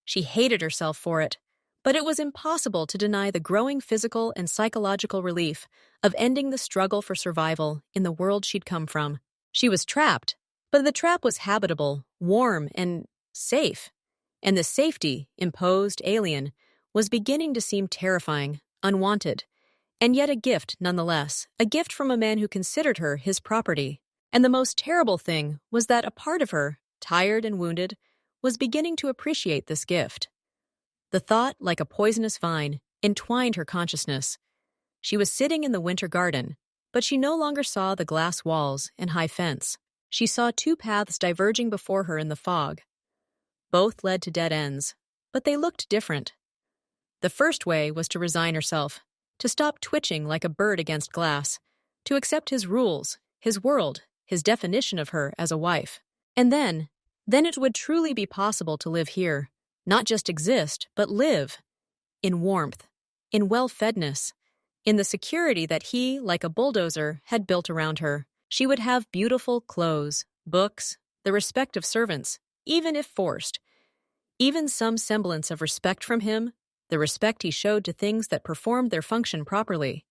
She hated herself for it, but it was impossible to deny the growing physical and psychological relief of ending the struggle for survival in the world she'd come from. She was trapped, but the trap was habitable, warm, and safe. And the safety, imposed, alien, was beginning to seem terrifying, unwanted, and yet a gift nonetheless, a gift from a man who considered her his property. And the most terrible thing was that a part of her, tired and wounded, was beginning to appreciate this gift. The thought, like a poisonous vine, entwined her consciousness. She was sitting in the winter garden, but she no longer saw the glass walls and high fence. She saw two paths diverging before her in the fog. Both led to dead ends, but they looked different. The first way was to resign herself, to stop twitching like a bird against glass, to accept his rules, his world, his definition of her as a wife. And then it would truly be possible to live here, not just exist, but live, in warmth, in well-fedness, in the security that he, like a bulldozer, had built around her. She would have beautiful clothes, books, the respect of servants, even if forced, even some semblance of respect from him, the respect he showed to things that performed their function properly.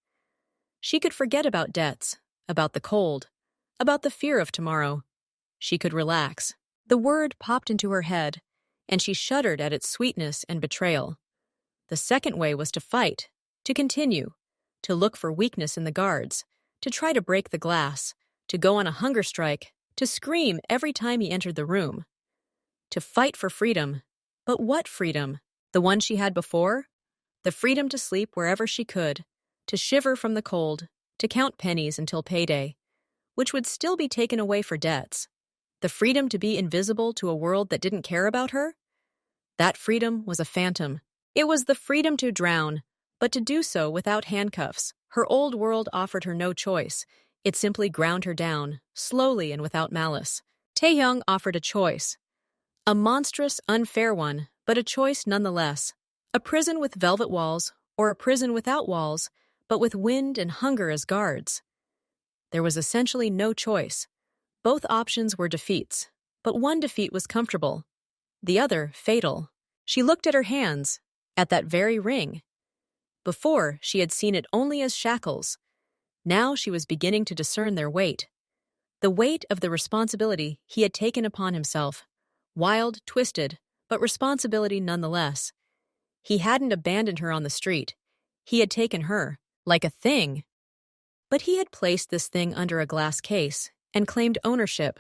She could forget about debts, about the cold, about the fear of tomorrow. She could relax. The word popped into her head, and she shuddered at its sweetness and betrayal. The second way was to fight, to continue, to look for weakness in the guards, to try to break the glass, to go on a hunger strike, to scream every time he entered the room. To fight for freedom. But what freedom? The one she had before? The freedom to sleep wherever she could, to shiver from the cold, to count pennies until payday, which would still be taken away for debts. The freedom to be invisible to a world that didn't care about her? That freedom was a phantom. It was the freedom to drown, but to do so without handcuffs. Her old world offered her no choice. It simply ground her down, slowly and without malice. Taehyung offered a choice. A monstrous, unfair one, but a choice nonetheless. A prison with velvet walls, or a prison without walls, but with wind and hunger as guards. There was essentially no choice. Both options were defeats, but one defeat was comfortable, the other fatal. She looked at her hands, at that very ring. Before, she had seen it only as shackles. Now she was beginning to discern their weight. The weight of the responsibility he had taken upon himself. Wild, twisted, but responsibility nonetheless. He hadn't abandoned her on the street. He had taken her, like a thing. But he had placed this thing under a glass case and claimed ownership.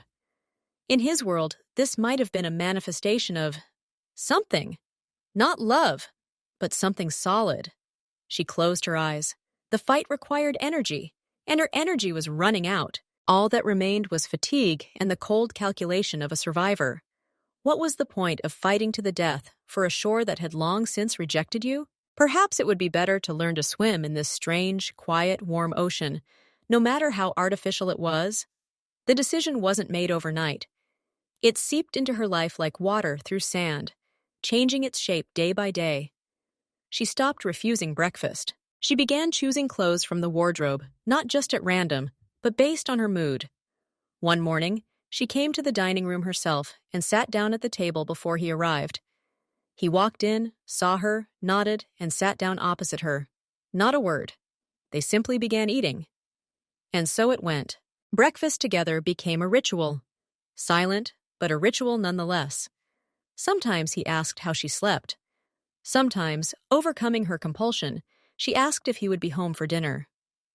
In his world, this might have been a manifestation of something. Not love, but something solid. She closed her eyes. The fight required energy, and her energy was running out. All that remained was fatigue and the cold calculation of a survivor. What was the point of fighting to the death for a shore that had long since rejected you? Perhaps it would be better to learn to swim in this strange, quiet, warm ocean, no matter how artificial it was. The decision wasn't made overnight. It seeped into her life like water through sand, changing its shape day by day. She stopped refusing breakfast. She began choosing clothes from the wardrobe, not just at random, but based on her mood. One morning, she came to the dining room herself and sat down at the table before he arrived. He walked in, saw her, nodded, and sat down opposite her. Not a word. They simply began eating. And so it went. Breakfast together became a ritual. Silent, but a ritual nonetheless. Sometimes he asked how she slept. Sometimes, overcoming her compulsion, she asked if he would be home for dinner.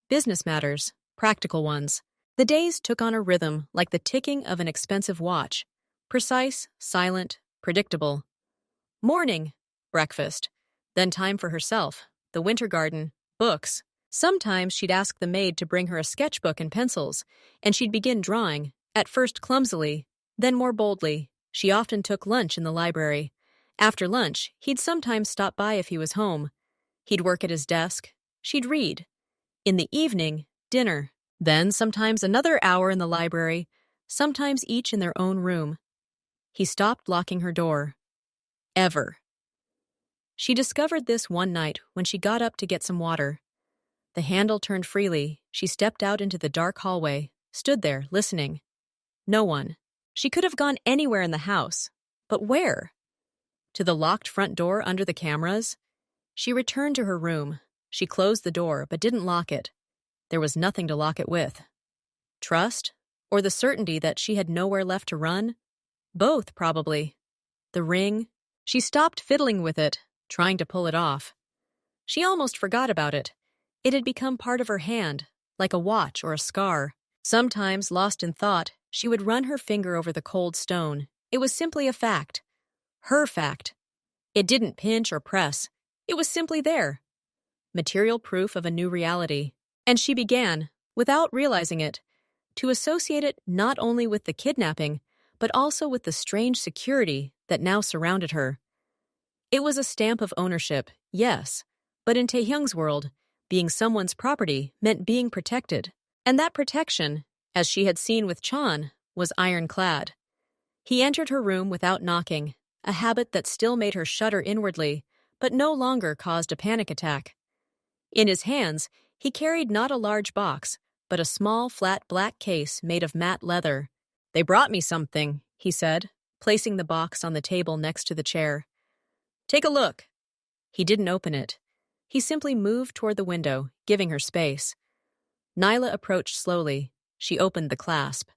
Business matters, practical ones. The days took on a rhythm like the ticking of an expensive watch. Precise, silent, predictable. Morning, breakfast. Then time for herself, the winter garden, books. Sometimes she'd ask the maid to bring her a sketchbook and pencils, and she'd begin drawing, at first clumsily, then more boldly. She often took lunch in the library. After lunch, he'd sometimes stop by if he was home. He'd work at his desk. She'd read. In the evening, dinner. Then sometimes another hour in the library, sometimes each in their own room. He stopped locking her door. Ever. She discovered this one night when she got up to get some water. The handle turned freely. She stepped out into the dark hallway, stood there, listening. No one. She could have gone anywhere in the house. But where? To the locked front door under the cameras? She returned to her room. She closed the door, but didn't lock it. There was nothing to lock it with. Trust? Or the certainty that she had nowhere left to run? Both, probably. The ring. She stopped fiddling with it, trying to pull it off. She almost forgot about it. It had become part of her hand, like a watch or a scar. Sometimes, lost in thought, she would run her finger over the cold stone. It was simply a fact. Her fact. It didn't pinch or press. It was simply there. Material proof of a new reality. And she began, without realizing it, to associate it not only with the kidnapping, but also with the strange security that now surrounded her. It was a stamp of ownership, yes, but in Taehyung's world, being someone's property meant being protected. And that protection, as she had seen with Chan, was ironclad. He entered her room without knocking, a habit that still made her shudder inwardly, but no longer caused a panic attack. In his hands, he carried not a large box, but a small, flat black case made of matte leather. "They brought me something," he said, placing the box on the table next to the chair. "Take a look." He didn't open it. He simply moved toward the window, giving her space. Nyla approached slowly. She opened the clasp.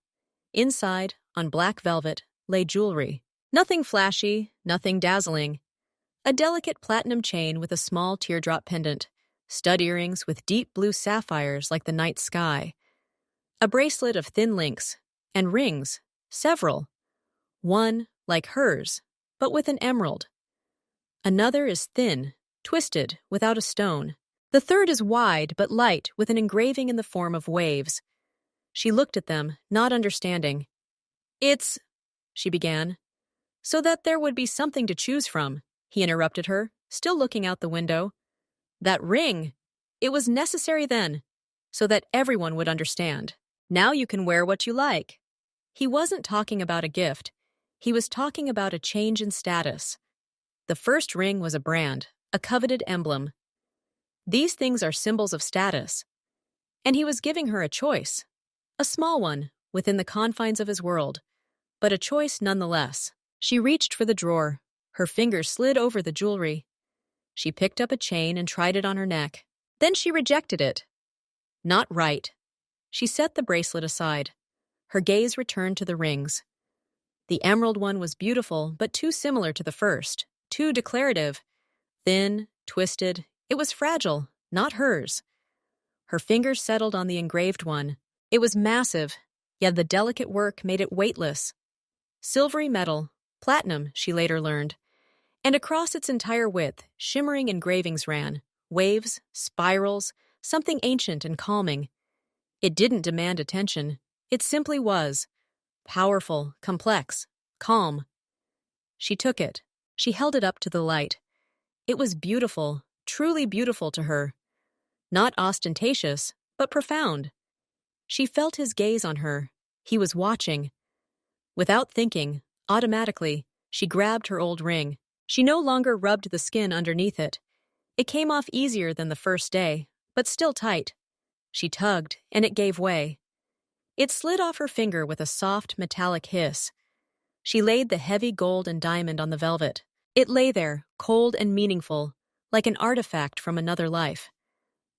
Inside, on black velvet, lay jewelry. Nothing flashy, nothing dazzling. A delicate platinum chain with a small teardrop pendant, stud earrings with deep blue sapphires like the night sky, a bracelet of thin links, and rings, several. One, like hers, but with an emerald. Another is thin, twisted, without a stone. The third is wide but light, with an engraving in the form of waves. She looked at them, not understanding. "It's," she began. "So that there would be something to choose from," he interrupted her, still looking out the window. "That ring! It was necessary then, so that everyone would understand. Now you can wear what you like." He wasn't talking about a gift. He was talking about a change in status. The first ring was a brand, a coveted emblem. These things are symbols of status. And he was giving her a choice. A small one, within the confines of his world, but a choice nonetheless. She reached for the drawer. Her fingers slid over the jewelry. She picked up a chain and tried it on her neck. Then she rejected it. Not right. She set the bracelet aside. Her gaze returned to the rings. The emerald one was beautiful, but too similar to the first, too declarative. Thin, twisted, it was fragile, not hers. Her fingers settled on the engraved one. It was massive, yet the delicate work made it weightless. Silvery metal, platinum, she later learned. And across its entire width, shimmering engravings ran, waves, spirals, something ancient and calming. It didn't demand attention. It simply was. Powerful, complex, calm. She took it. She held it up to the light. It was beautiful, truly beautiful to her. Not ostentatious, but profound. She felt his gaze on her. He was watching. Without thinking, automatically, she grabbed her old ring. She no longer rubbed the skin underneath it. It came off easier than the first day, but still tight. She tugged, and it gave way. It slid off her finger with a soft, metallic hiss. She laid the heavy gold and diamond on the velvet. It lay there, cold and meaningful, like an artifact from another life.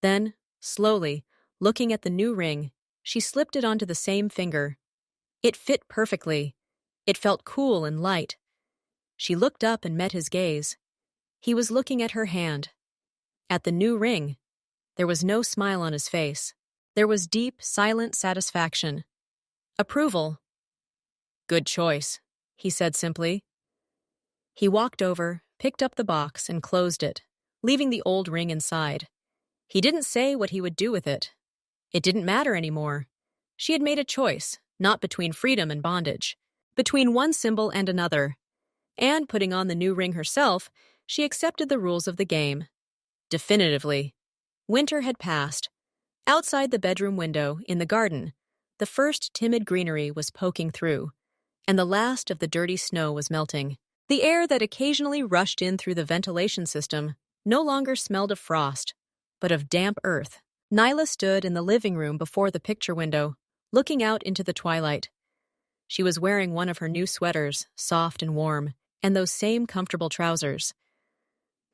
Then, slowly, looking at the new ring, she slipped it onto the same finger. It fit perfectly. It felt cool and light. She looked up and met his gaze. He was looking at her hand. At the new ring. There was no smile on his face. There was deep, silent satisfaction. Approval. "Good choice," he said simply. He walked over, picked up the box, and closed it, leaving the old ring inside. He didn't say what he would do with it. It didn't matter anymore. She had made a choice, not between freedom and bondage, between one symbol and another. And putting on the new ring herself, she accepted the rules of the game. Definitively. Winter had passed. Outside the bedroom window, in the garden, the first timid greenery was poking through, and the last of the dirty snow was melting. The air that occasionally rushed in through the ventilation system no longer smelled of frost, but of damp earth. Nyla stood in the living room before the picture window, looking out into the twilight. She was wearing one of her new sweaters, soft and warm, and those same comfortable trousers.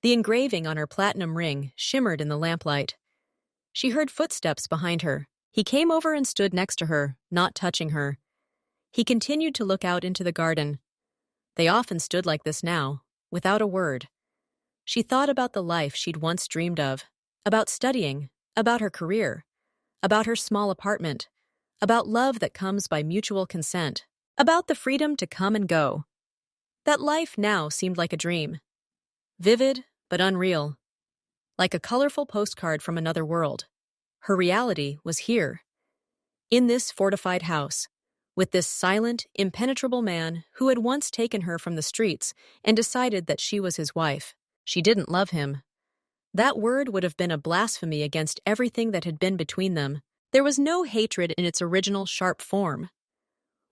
The engraving on her platinum ring shimmered in the lamplight. She heard footsteps behind her. He came over and stood next to her, not touching her. He continued to look out into the garden. They often stood like this now, without a word. She thought about the life she'd once dreamed of, about studying, about her career, about her small apartment, about love that comes by mutual consent, about the freedom to come and go. That life now seemed like a dream. Vivid, but unreal. Like a colorful postcard from another world. Her reality was here. In this fortified house, with this silent, impenetrable man who had once taken her from the streets and decided that she was his wife. She didn't love him. That word would have been a blasphemy against everything that had been between them, There was no hatred in its original sharp form.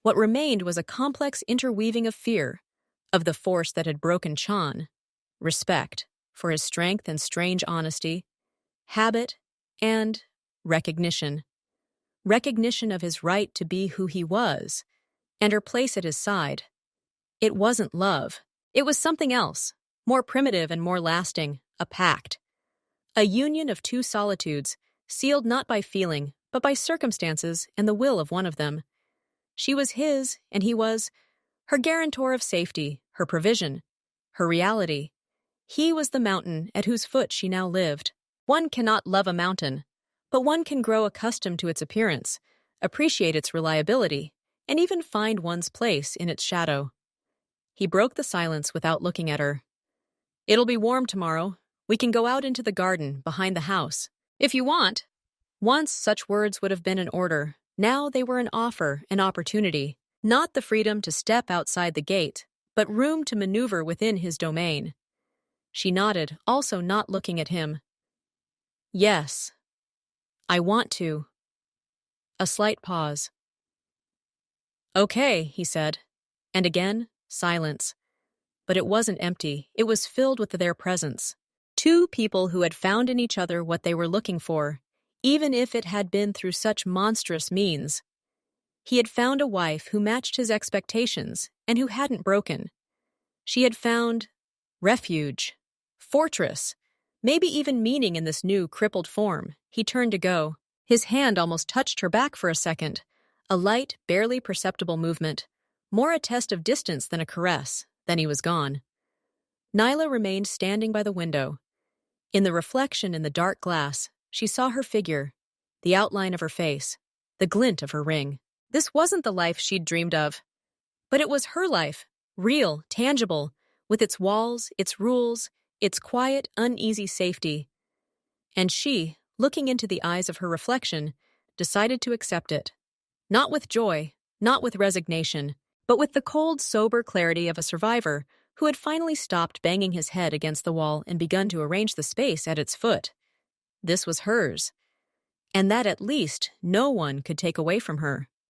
What remained was a complex interweaving of fear, of the force that had broken Chan, respect for his strength and strange honesty, habit, and recognition. Recognition of his right to be who he was, and her place at his side. It wasn't love. It was something else, more primitive and more lasting, a pact. A union of two solitudes, sealed not by feeling, but by circumstances and the will of one of them. She was his, and he was her guarantor of safety, her provision, her reality. He was the mountain at whose foot she now lived. One cannot love a mountain, but one can grow accustomed to its appearance, appreciate its reliability, and even find one's place in its shadow. He broke the silence without looking at her. "It'll be warm tomorrow. We can go out into the garden behind the house, if you want." Once such words would have been an order. Now they were an offer, an opportunity. Not the freedom to step outside the gate, but room to maneuver within his domain. She nodded, also not looking at him. "Yes, I want to." A slight pause. "Okay," he said. And again, silence. But it wasn't empty. It was filled with their presence. Two people who had found in each other what they were looking for, even if it had been through such monstrous means. He had found a wife who matched his expectations and who hadn't broken. She had found refuge, fortress, maybe even meaning in this new, crippled form. He turned to go. His hand almost touched her back for a second, a light, barely perceptible movement, more a test of distance than a caress. Then he was gone. Nyla remained standing by the window. In the reflection in the dark glass, she saw her figure, the outline of her face, the glint of her ring. This wasn't the life she'd dreamed of. But it was her life, real, tangible, with its walls, its rules, its quiet, uneasy safety. And she, looking into the eyes of her reflection, decided to accept it. Not with joy, not with resignation, but with the cold, sober clarity of a survivor who had finally stopped banging his head against the wall and begun to arrange the space at its foot. This was hers, and that at least no one could take away from her.